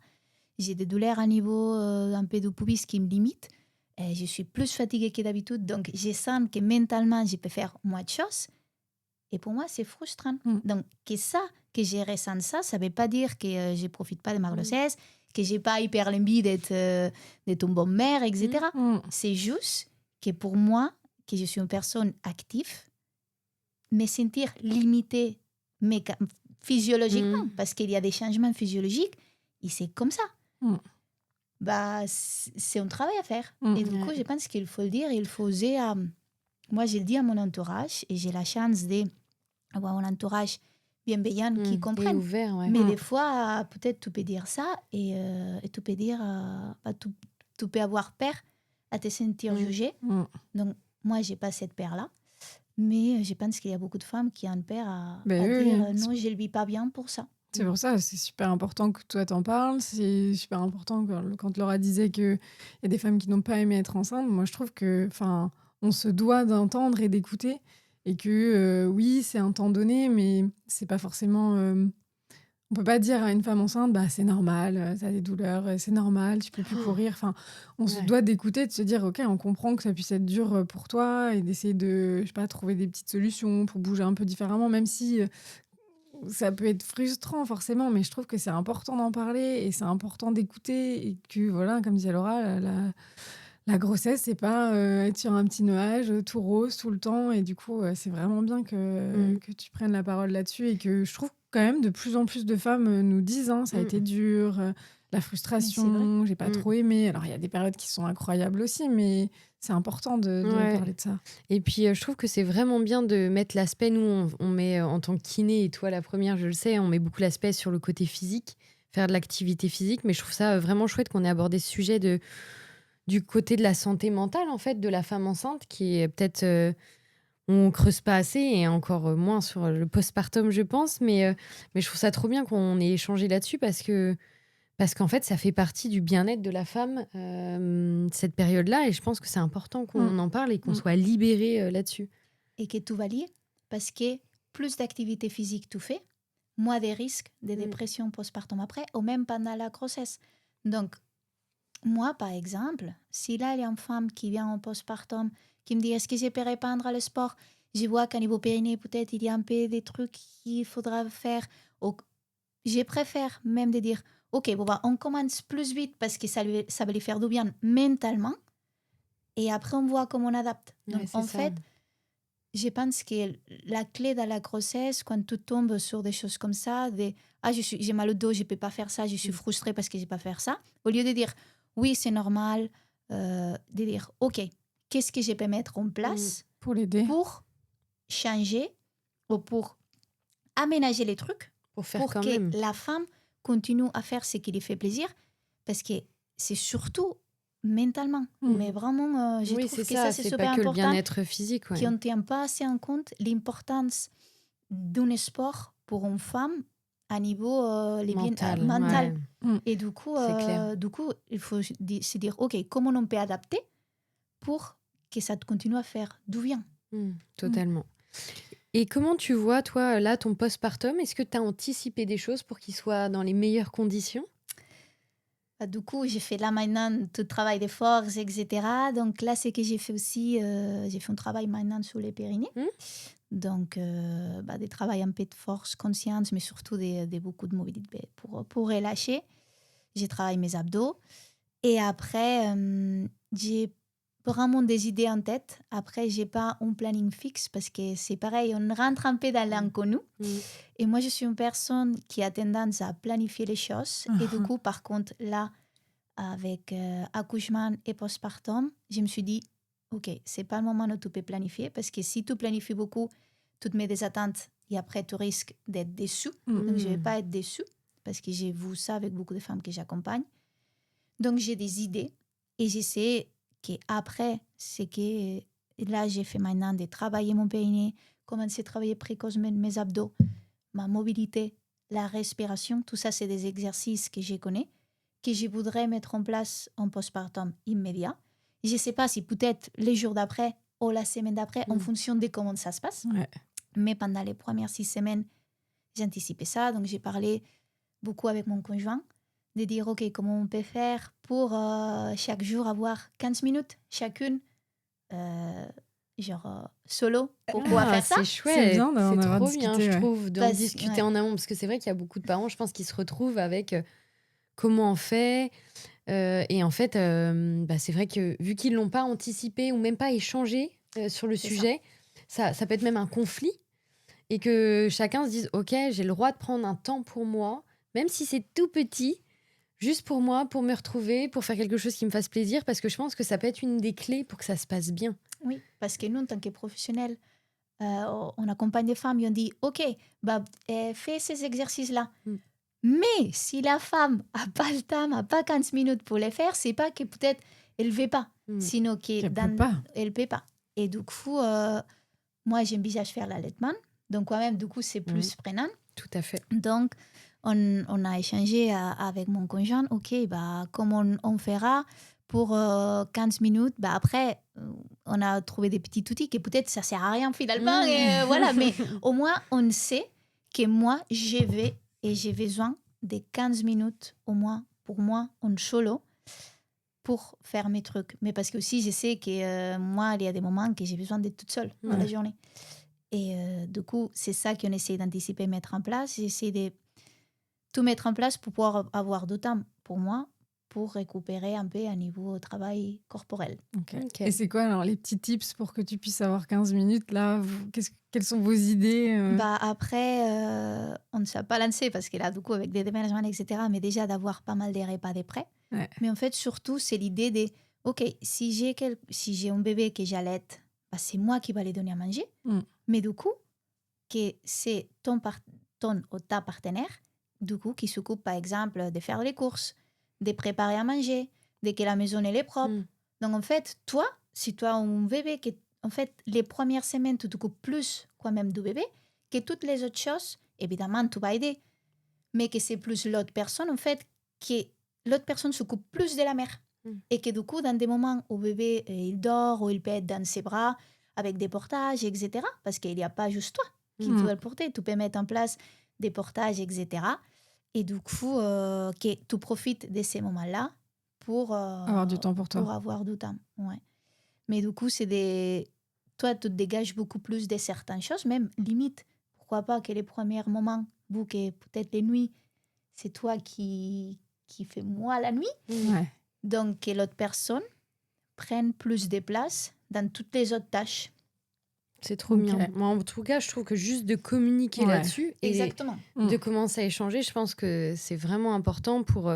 J'ai des douleurs à niveau un peu du pubis qui me limitent. je suis plus fatiguée que d'habitude, donc je sens que mentalement, je peux faire moins de choses. Et pour moi, c'est frustrant. Donc, que je ressens ça, ça ne veut pas dire que je ne profite pas de ma grossesse, que je n'ai pas hyper l'envie d'être une bonne mère, etc. C'est juste que pour moi, que je suis une personne active, me sentir limitée physiologiquement, parce qu'il y a des changements physiologiques, et c'est comme ça. C'est un travail à faire. Et du coup, je pense qu'il faut le dire, il faut oser à... Moi, je le dis à mon entourage, et j'ai la chance d'avoir un entourage bienveillant qui comprenne. Ouvert, Mais des fois, peut-être tu peux dire ça, et tu peux dire... tu peux avoir peur à te sentir jugée. Donc, moi, je n'ai pas cette peur-là. Mais je pense qu'il y a beaucoup de femmes qui ont peur à dire non, je ne le vis pas bien pour ça. C'est pour ça, c'est super important que toi t'en parles. C'est super important quand Laura disait qu'il y a des femmes qui n'ont pas aimé être enceintes. Moi, je trouve que, on se doit d'entendre et d'écouter. Et que oui, c'est un temps donné, mais c'est pas forcément... On peut pas dire à une femme enceinte, bah, c'est normal, t'as des douleurs, c'est normal, tu peux plus courir. Enfin, on se doit d'écouter, de se dire, ok, on comprend que ça puisse être dur pour toi et d'essayer de, je sais pas, trouver des petites solutions pour bouger un peu différemment, même si ça peut être frustrant forcément, mais je trouve que c'est important d'en parler et c'est important d'écouter et que, voilà, comme disait Laura, la grossesse, c'est pas être sur un petit nuage tout rose tout le temps. Et du coup, c'est vraiment bien que tu prennes la parole là-dessus et que je trouve quand même de plus en plus de femmes nous disent ça a été dur, la frustration, j'ai pas trop aimé. Alors, il y a des périodes qui sont incroyables aussi, mais c'est important de parler de ça. Et puis, je trouve que c'est vraiment bien de mettre l'aspect, nous, on met en tant que kiné, et toi, la première, je le sais, on met beaucoup l'aspect sur le côté physique, faire de l'activité physique, mais je trouve ça vraiment chouette qu'on ait abordé ce sujet du côté de la santé mentale, en fait, de la femme enceinte, qui est peut-être... on creuse pas assez, et encore moins sur le postpartum, je pense, mais je trouve ça trop bien qu'on ait échangé là-dessus parce qu'en fait, ça fait partie du bien-être de la femme, cette période-là, et je pense que c'est important qu'on en parle et qu'on soit libéré là-dessus. Et que tout va lier, parce que plus d'activité physique tu fais, moins des risques de dépression postpartum après, ou même pendant la grossesse. Donc, moi, par exemple, si là, il y a une femme qui vient en postpartum, qui me dit, est-ce que je peux répandre le sport? Je vois qu'à niveau périnée, peut-être, il y a un peu des trucs qu'il faudra faire. Ou, je préfère même de dire, OK, bon, on commence plus vite parce que ça va lui faire du bien mentalement. Et après, on voit comment on adapte. Donc, en fait, je pense que la clé dans la grossesse, quand tu tombes sur des choses comme ça, j'ai mal au dos, je ne peux pas faire ça, je suis frustrée parce que je ne peux pas faire ça, au lieu de dire, oui, c'est normal, de dire, OK, qu'est-ce que je peux mettre en place pour l'aider, pour changer ou pour aménager les trucs pour que la femme continue à faire ce qui lui fait plaisir, parce que c'est surtout mentalement. Mais vraiment, je trouve que ça, c'est super important. C'est pas que le bien-être physique. Qu'on ne tient pas assez en compte l'importance d'un sport pour une femme à niveau mental. Et du coup, il faut se dire, OK, comment on peut adapter pour que ça continue à faire du bien. Totalement. Et comment tu vois, toi, là, ton postpartum? Est-ce que tu as anticipé des choses pour qu'il soit dans les meilleures conditions? Du coup, j'ai fait là maintenant tout le travail de force, etc. Donc là, c'est que j'ai fait aussi, j'ai fait un travail maintenant sur les périnées. Donc, des travails un peu de force, conscience, mais surtout beaucoup de mobilité pour relâcher. J'ai travaillé mes abdos. Et après, j'ai vraiment des idées en tête. Après, je n'ai pas un planning fixe parce que c'est pareil, on rentre un peu dans l'inconnu. Et moi, je suis une personne qui a tendance à planifier les choses. Et du coup, par contre, là, avec accouchement et postpartum, je me suis dit, OK, ce n'est pas le moment où tu peux planifier parce que si tu planifies beaucoup, tu te mets des attentes et après, tu risques d'être déçu. Donc, je ne vais pas être déçue parce que j'ai vu ça avec beaucoup de femmes que j'accompagne. Donc, j'ai des idées et j'essaie qu'après, c'est que là, j'ai fait maintenant de travailler mon périnée, commencer à travailler précocement mes abdos, ma mobilité, la respiration. Tout ça, c'est des exercices que je connais, que je voudrais mettre en place en postpartum immédiat. Je ne sais pas si peut-être les jours d'après ou la semaine d'après, en fonction de comment ça se passe. Mais pendant les premières 6 semaines, j'ai anticipé ça. Donc, j'ai parlé beaucoup avec mon conjoint de dire, OK, comment on peut faire pour chaque jour avoir 15 minutes chacune, solo, pour pouvoir faire ça. C'est C'est chouette, bien d'en c'est avoir trop bien, discuté, je ouais. trouve, d'en Parce discuter ouais, en amont. Parce que c'est vrai qu'il y a beaucoup de parents, je pense, qui se retrouvent avec comment on fait. Et en fait, c'est vrai que vu qu'ils l'ont pas anticipé ou même pas échangé sur le c'est ça. sujet, ça peut être même un conflit. Et que chacun se dise, OK, j'ai le droit de prendre un temps pour moi, même si c'est tout petit, juste pour moi, pour me retrouver, pour faire quelque chose qui me fasse plaisir, parce que je pense que ça peut être une des clés pour que ça se passe bien. Oui, parce que nous, en tant que professionnels, on accompagne des femmes et on dit, OK, fais ces exercices-là. Mm. Mais si la femme n'a pas le temps, n'a pas 15 minutes pour les faire, c'est pas que peut-être elle ne veut pas, Mm. sinon Qu'elle peut pas. elle ne peut pas. Et du coup, moi, j'envisage faire l'allaitement. Donc, quand même, du coup, c'est plus prenant. Tout à fait. Donc, on a échangé avec mon conjoint. OK, comment on fera pour 15 minutes. Après, on a trouvé des petits outils que peut-être ça ne sert à rien finalement. Et, voilà, mais au moins, on sait que moi, j'ai besoin de 15 minutes au moins pour moi en solo pour faire mes trucs. Mais parce que aussi, je sais que moi, il y a des moments que j'ai besoin d'être toute seule dans la journée. Et du coup, c'est ça qu'on essaie d'anticiper, mettre en place. J'essaie de tout mettre en place pour pouvoir avoir du temps pour moi, pour récupérer un peu à niveau travail corporel. Ok. Ok. Et c'est quoi alors les petits tips pour que tu puisses avoir 15 minutes là quelles sont vos idées Après, on ne s'est pas lancé parce que là, du coup, avec des déménagements, etc., mais déjà d'avoir pas mal de repas de prêts. Ouais. Mais en fait, surtout, c'est l'idée de, OK, si j'ai un bébé que j'allaite, c'est moi qui va lui donner à manger. Mm. Mais du coup, que c'est ton ou ta partenaire, du coup, qui s'occupe, par exemple, de faire les courses, de préparer à manger, de que la maison elle est propre. Mm. Donc, en fait, toi, si tu as un bébé, en fait, les premières semaines, tu t'occupes plus quand même du bébé que toutes les autres choses. Évidemment, tu vas aider. Mais que c'est plus l'autre personne, en fait, que l'autre personne s'occupe plus de la mère. Mm. Et que du coup, dans des moments où le bébé il dort, ou il peut être dans ses bras, avec des portages, etc. Parce qu'il n'y a pas juste toi qui dois le porter. Tu peux mettre en place des portages, etc. Et du coup, que tu profites de ces moments-là pour avoir du temps pour toi. Pour avoir du temps. Ouais. Mais du coup, toi, tu te dégages beaucoup plus de certaines choses, même limite. Pourquoi pas que les premiers moments, vous, que peut-être les nuits, c'est toi qui fais moi la nuit. Ouais. Donc, que l'autre personne prenne plus de place dans toutes les autres tâches. C'est trop Ok. bien. Moi, en tout cas, je trouve que juste de communiquer Ouais. là-dessus et Exactement. de commencer à échanger, je pense que c'est vraiment important pour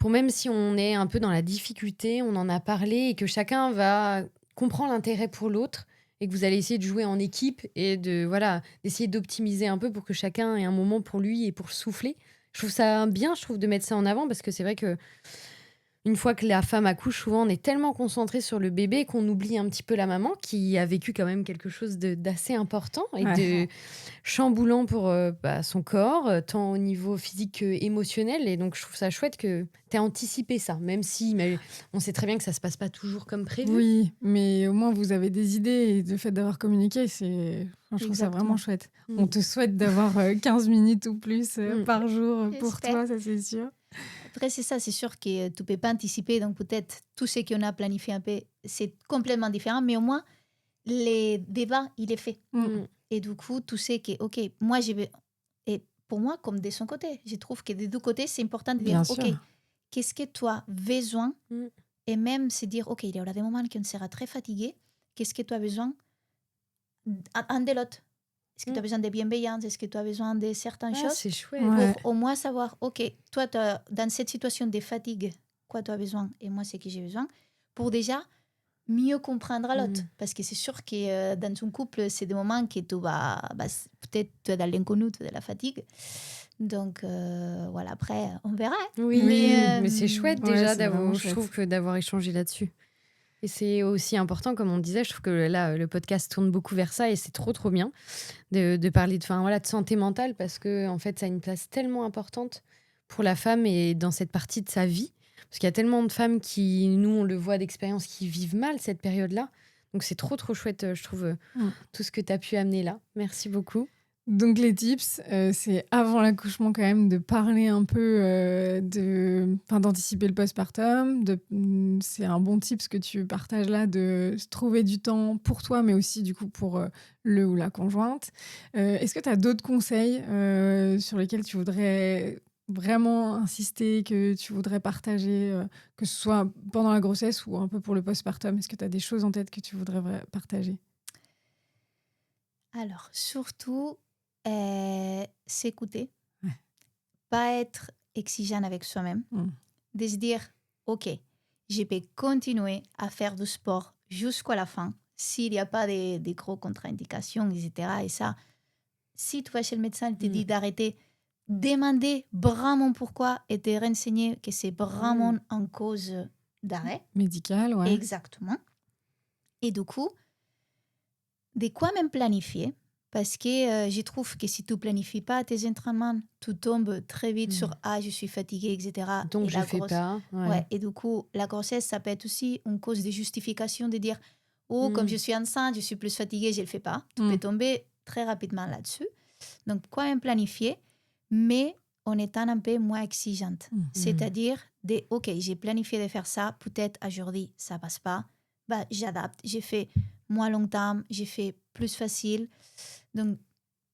même si on est un peu dans la difficulté, on en a parlé et que chacun va comprendre l'intérêt pour l'autre et que vous allez essayer de jouer en équipe et d'essayer d'optimiser un peu pour que chacun ait un moment pour lui et pour souffler. Je trouve ça bien, de mettre ça en avant parce que c'est vrai que une fois que la femme accouche, souvent on est tellement concentré sur le bébé qu'on oublie un petit peu la maman qui a vécu quand même quelque chose d'assez important et de chamboulant pour son corps, tant au niveau physique qu'émotionnel. Et donc je trouve ça chouette que tu aies anticipé ça, même si on sait très bien que ça se passe pas toujours comme prévu. Oui, mais au moins vous avez des idées et le fait d'avoir communiqué, je trouve ça vraiment chouette. On te souhaite d'avoir 15 minutes ou plus par jour pour J'espère. toi, ça c'est sûr. Après, c'est ça, c'est sûr que tu ne peux pas anticiper. Donc, peut-être tout ce qu'on a planifié un peu, c'est complètement différent. Mais au moins, le débat, il est fait. Et du coup, tu sais que, OK, moi, je vais. Et pour moi, comme de son côté, je trouve que des deux côtés, c'est important de dire, Bien OK, sûr. qu'est-ce que tu as besoin? Et même se dire, OK, il y aura des moments qu'on sera très fatigué. Qu'est-ce que tu as besoin? Un de l'autre. Est-ce que tu as besoin de bienveillance? Est-ce que tu as besoin de certaines choses? C'est chouette. Ouais. Pour au moins savoir, OK, toi, dans cette situation de fatigue, quoi tu as besoin et moi, c'est que j'ai besoin, pour déjà mieux comprendre l'autre. Parce que c'est sûr que dans un couple, c'est des moments que tu vas, peut-être tu es dans l'inconnu, tu es dans la fatigue. Donc, voilà, après, on verra. Hein. Oui, mais c'est chouette Ouais, déjà, c'est vraiment je chouette. trouve que d'avoir échangé là-dessus. Et c'est aussi important, comme on disait, je trouve que là, le podcast tourne beaucoup vers ça et c'est trop, trop bien de parler de santé mentale parce que en fait, ça a une place tellement importante pour la femme et dans cette partie de sa vie. Parce qu'il y a tellement de femmes qui, nous, on le voit d'expérience, qui vivent mal cette période-là. Donc c'est trop, trop chouette, je trouve, tout ce que tu as pu amener là. Merci beaucoup. Donc les tips, c'est avant l'accouchement quand même de parler un peu, d'anticiper le postpartum, c'est un bon tips que tu partages là, de se trouver du temps pour toi, mais aussi du coup pour, le ou la conjointe. Est-ce que tu as d'autres conseils, sur lesquels tu voudrais vraiment insister, que tu voudrais partager, que ce soit pendant la grossesse ou un peu pour le postpartum? Est-ce que tu as des choses en tête que tu voudrais partager? Alors, surtout, s'écouter, Ouais. pas être exigeant avec soi-même, Mmh. de se dire, OK, je peux continuer à faire du sport jusqu'à la fin s'il n'y a pas des gros contre-indications, etc. Et ça, si tu vas chez le médecin, il te dit d'arrêter, demander vraiment pourquoi et te renseigner que c'est vraiment en cause d'arrêt. Médical, ouais. Exactement. Et du coup, de quoi même planifier, parce que je trouve que si tu planifies pas tes entraînements, tu tombes très vite sur ah, je suis fatiguée, etc. Donc, Et je fais pas. ouais, et du coup, la grossesse, ça peut être aussi une cause de justification de dire oh, comme je suis enceinte, je suis plus fatiguée, je le fais pas. Tu peux tomber très rapidement là-dessus. Donc, quoi même planifier, mais en étant un peu moins exigeante. C'est-à-dire, ok, j'ai planifié de faire ça, peut-être aujourd'hui, ça passe pas. Bah, j'adapte, j'ai fait moins longtemps, j'ai fait plus facile. Donc,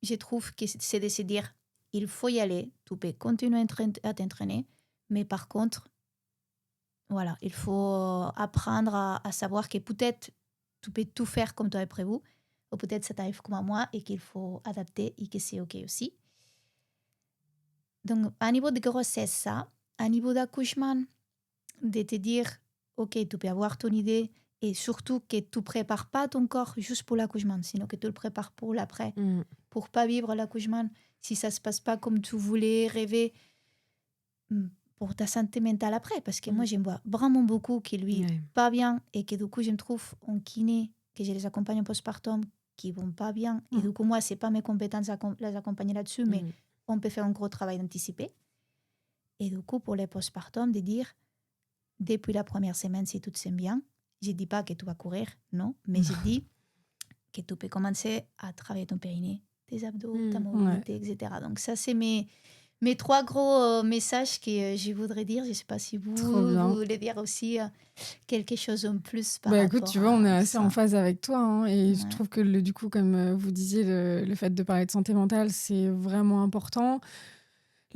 je trouve que c'est de se dire, il faut y aller, tu peux continuer à t'entraîner, mais par contre, voilà, il faut apprendre à savoir que peut-être tu peux tout faire comme tu avais prévu, ou peut-être ça t'arrive comme à moi et qu'il faut adapter et que c'est OK aussi. Donc, à niveau de grossesse, ça, à niveau d'accouchement, de te dire, OK, tu peux avoir ton idée et surtout que tu ne prépares pas ton corps juste pour l'accouchement, sinon que tu le prépares pour l'après, pour pas vivre l'accouchement si ça se passe pas comme tu voulais rêver, pour ta santé mentale après. Parce que moi, j'en vois vraiment beaucoup qui lui pas bien et que du coup, je me trouve en kiné, que je les accompagne en postpartum, qui vont pas bien. Et du coup, moi, c'est pas mes compétences à les accompagner là-dessus, mais on peut faire un gros travail d'anticiper. Et du coup, pour les postpartum, de dire, depuis la première semaine, si tout se sent bien, je dis pas que tu vas courir, non, mais je dis que tu peux commencer à travailler ton périnée, tes abdos, ta mobilité, etc. Donc ça, c'est mes 3 gros messages que je voudrais dire. Je ne sais pas si vous voulez dire aussi quelque chose en plus par rapport Écoute, tu vois, on est assez ça. en phase avec toi, hein, et je trouve que du coup, comme vous disiez, le fait de parler de santé mentale, c'est vraiment important.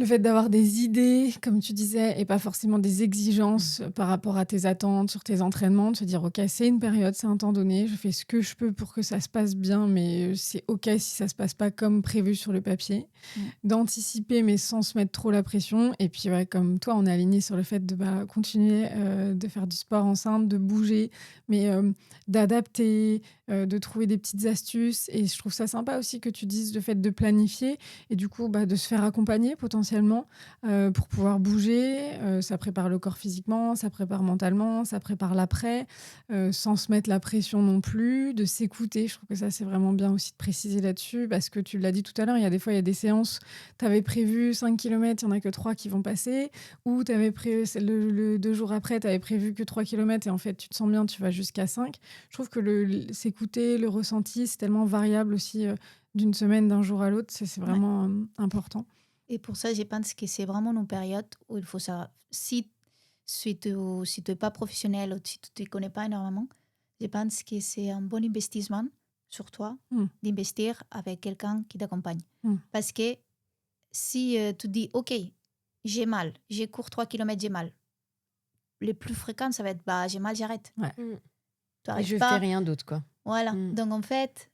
Le fait d'avoir des idées, comme tu disais, et pas forcément des exigences par rapport à tes attentes sur tes entraînements, de se dire, OK, c'est une période, c'est un temps donné, je fais ce que je peux pour que ça se passe bien, mais c'est OK si ça se passe pas comme prévu sur le papier. D'anticiper, mais sans se mettre trop la pression. Et puis, ouais, comme toi, on est aligné sur le fait de continuer de faire du sport enceinte, de bouger, mais d'adapter, de trouver des petites astuces. Et je trouve ça sympa aussi que tu dises le fait de planifier et du coup, de se faire accompagner potentiellement pour pouvoir bouger. Ça prépare le corps physiquement, ça prépare mentalement, ça prépare l'après, sans se mettre la pression non plus, de s'écouter. Je trouve que ça, c'est vraiment bien aussi de préciser là-dessus, parce que tu l'as dit tout à l'heure, il y a des fois, il y a des séances, tu avais prévu 5 km, il n'y en a que 3 qui vont passer, ou tu avais prévu, le 2 jours après, tu avais prévu que 3 km et en fait, tu te sens bien, tu vas jusqu'à 5. Je trouve que s'écouter, le ressenti, c'est tellement variable aussi d'une semaine, d'un jour à l'autre, c'est vraiment important. Et pour ça, je pense que c'est vraiment une période où il faut savoir, si tu n'es pas professionnel ou si tu ne te connais pas énormément, je pense que c'est un bon investissement sur toi d'investir avec quelqu'un qui t'accompagne. Parce que si tu dis, OK, j'ai mal, j'ai cours 3 km, j'ai mal, les plus fréquents, ça va être, j'ai mal, j'arrête. Et je fais rien d'autre, quoi. Voilà. Donc, en fait,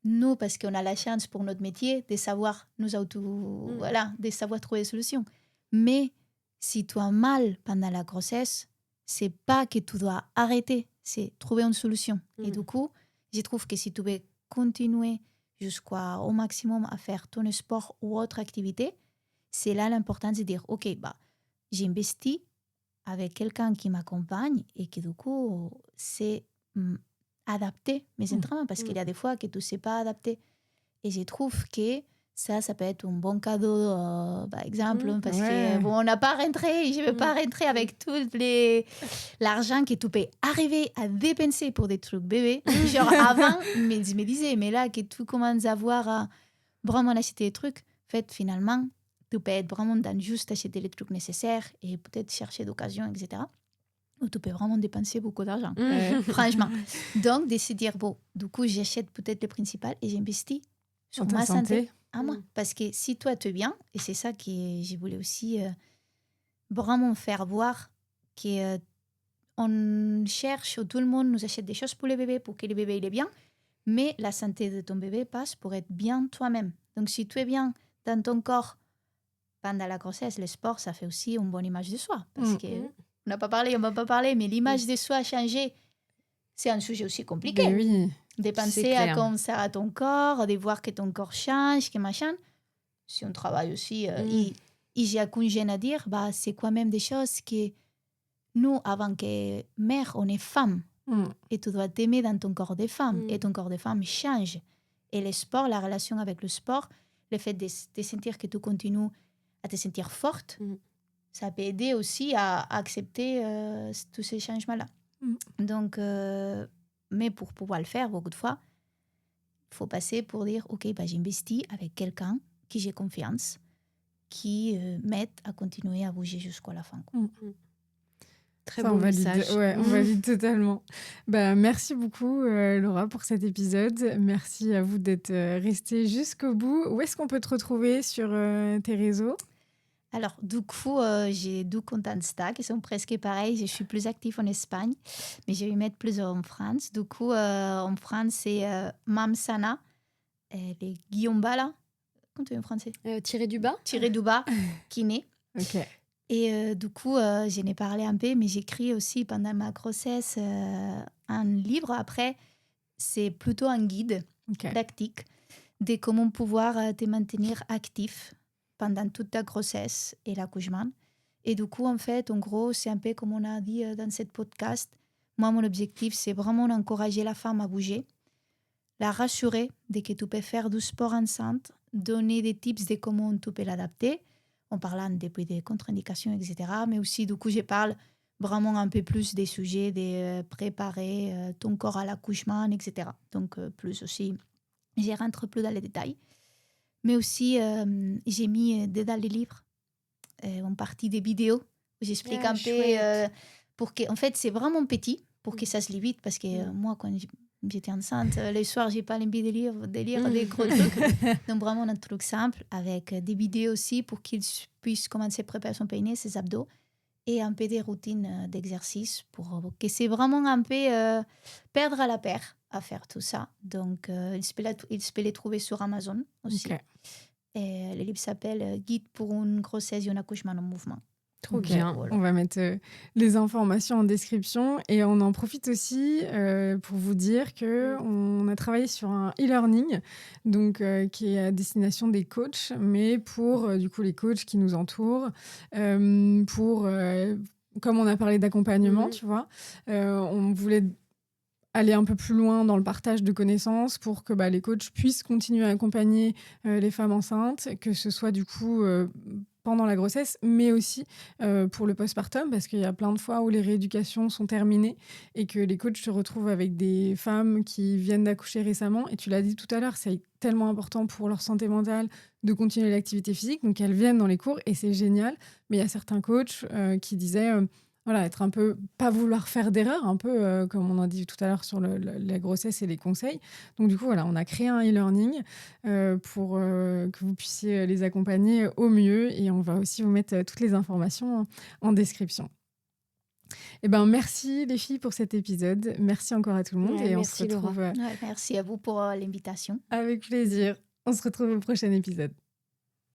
nous, parce qu'on a la chance pour notre métier de savoir de savoir trouver des solutions. Mais si tu as mal pendant la grossesse, c'est pas que tu dois arrêter, c'est trouver une solution. Et du coup, je trouve que si tu veux continuer jusqu'au maximum à faire ton sport ou autre activité, c'est là l'importance de dire, OK, j'ai investi avec quelqu'un qui m'accompagne et qui du coup, c'est adapter mes entraînements, parce qu'il y a des fois que tu ne sais pas adapter. Et je trouve que ça peut être un bon cadeau, par exemple, parce que on n'a pas rentré, je ne veux pas rentrer avec tout l'argent que tu peux arriver à dépenser pour des trucs bébés. Genre avant, mais je me disais, mais là que tu commences à voir vraiment acheter des trucs. En fait, finalement, tu peux être vraiment dans juste acheter les trucs nécessaires et peut-être chercher d'occasion, etc. Ou tu peux vraiment dépenser beaucoup d'argent, franchement. Donc, de se dire, bon, du coup, j'achète peut-être le principal et j'investis sur ta ma santé santé. à moi. Parce que si toi, tu es bien, et c'est ça que je voulais aussi vraiment faire voir, que on cherche, tout le monde nous achète des choses pour les bébés, pour que le bébé il est bien, mais la santé de ton bébé passe pour être bien toi-même. Donc, si tu es bien dans ton corps pendant la grossesse, le sport, ça fait aussi une bonne image de soi. Parce que, on n'a pas parlé, on va pas parler, mais l'image de soi a changé. C'est un sujet aussi compliqué. Ben oui. De penser à comment ça à ton corps, de voir que ton corps change, que machin. Si on travaille aussi, et j'ai qu'une gêne à dire, bah, c'est quand même des choses que nous, avant que mère, on est femme. Et tu dois t'aimer dans ton corps de femme. Et ton corps de femme change. Et le sport, la relation avec le sport, le fait de sentir que tu continues à te sentir forte, ça peut aider aussi à accepter tous ces changements-là. Donc, mais pour pouvoir le faire, beaucoup de fois, il faut passer pour dire, OK, bah, j'investis avec quelqu'un qui j'ai confiance, qui m'aide à continuer à bouger jusqu'à la fin. Très Ça, bon on valide. message. Ouais, on valide totalement. Bah, merci beaucoup, Laura, pour cet épisode. Merci à vous d'être restés jusqu'au bout. Où est-ce qu'on peut te retrouver sur tes réseaux ? Alors, du coup, j'ai 2 comptes Insta qui sont presque pareils. Je suis plus active en Espagne, mais je vais mettre plus en France. Du coup, en France, c'est Mamsana, les Guillaume Bala. Comment tu dis en français ? Tiré du bas. Tiré du bas, kiné. Ok. Et du coup, j'en ai parlé un peu, mais j'écris aussi pendant ma grossesse un livre. Après, c'est plutôt un guide pratique de comment pouvoir te maintenir actif pendant toute ta grossesse et l'accouchement. Et du coup, en fait, en gros, c'est un peu comme on a dit dans ce podcast. Moi, mon objectif, c'est vraiment d'encourager la femme à bouger, la rassurer de que tu peux faire du sport enceinte, donner des tips de comment tu peux l'adapter, en parlant depuis des contre-indications, etc. Mais aussi, du coup, je parle vraiment un peu plus des sujets de préparer ton corps à l'accouchement, etc. Donc, plus aussi, je rentre plus dans les détails. Mais aussi, j'ai mis dans les livres en partie des vidéos où j'explique un peu pour que, en fait, c'est vraiment petit pour que ça se lit vite parce que moi, quand j'étais enceinte, les soirs, j'ai pas envie de lire des gros trucs. Donc, vraiment un truc simple avec des vidéos aussi pour qu'ils puissent commencer à préparer son périnée, ses abdos et un peu des routines d'exercice pour que c'est vraiment un peu perdre à la paire à faire tout ça. Donc, il peut les trouver sur Amazon aussi. Et le livre s'appelle « Guide pour une grossesse et un accouchement en mouvement ». Trop bien. Voilà. On va mettre les informations en description et on en profite aussi pour vous dire qu'on a travaillé sur un e-learning donc, qui est à destination des coachs, mais pour du coup, les coachs qui nous entourent, pour, comme on a parlé d'accompagnement, tu vois, on voulait aller un peu plus loin dans le partage de connaissances pour que les coachs puissent continuer à accompagner les femmes enceintes, que ce soit du coup pendant la grossesse, mais aussi pour le postpartum, parce qu'il y a plein de fois où les rééducations sont terminées et que les coachs se retrouvent avec des femmes qui viennent d'accoucher récemment. Et tu l'as dit tout à l'heure, c'est tellement important pour leur santé mentale de continuer l'activité physique. Donc, elles viennent dans les cours et c'est génial. Mais il y a certains coachs qui disaient... Voilà, être un peu, pas vouloir faire d'erreur, un peu comme on a dit tout à l'heure sur la grossesse et les conseils. Donc du coup, voilà, on a créé un e-learning pour que vous puissiez les accompagner au mieux et on va aussi vous mettre toutes les informations en description. Eh ben, merci les filles pour cet épisode. Merci encore à tout le monde et on se retrouve... merci à vous pour l'invitation. Avec plaisir. On se retrouve au prochain épisode.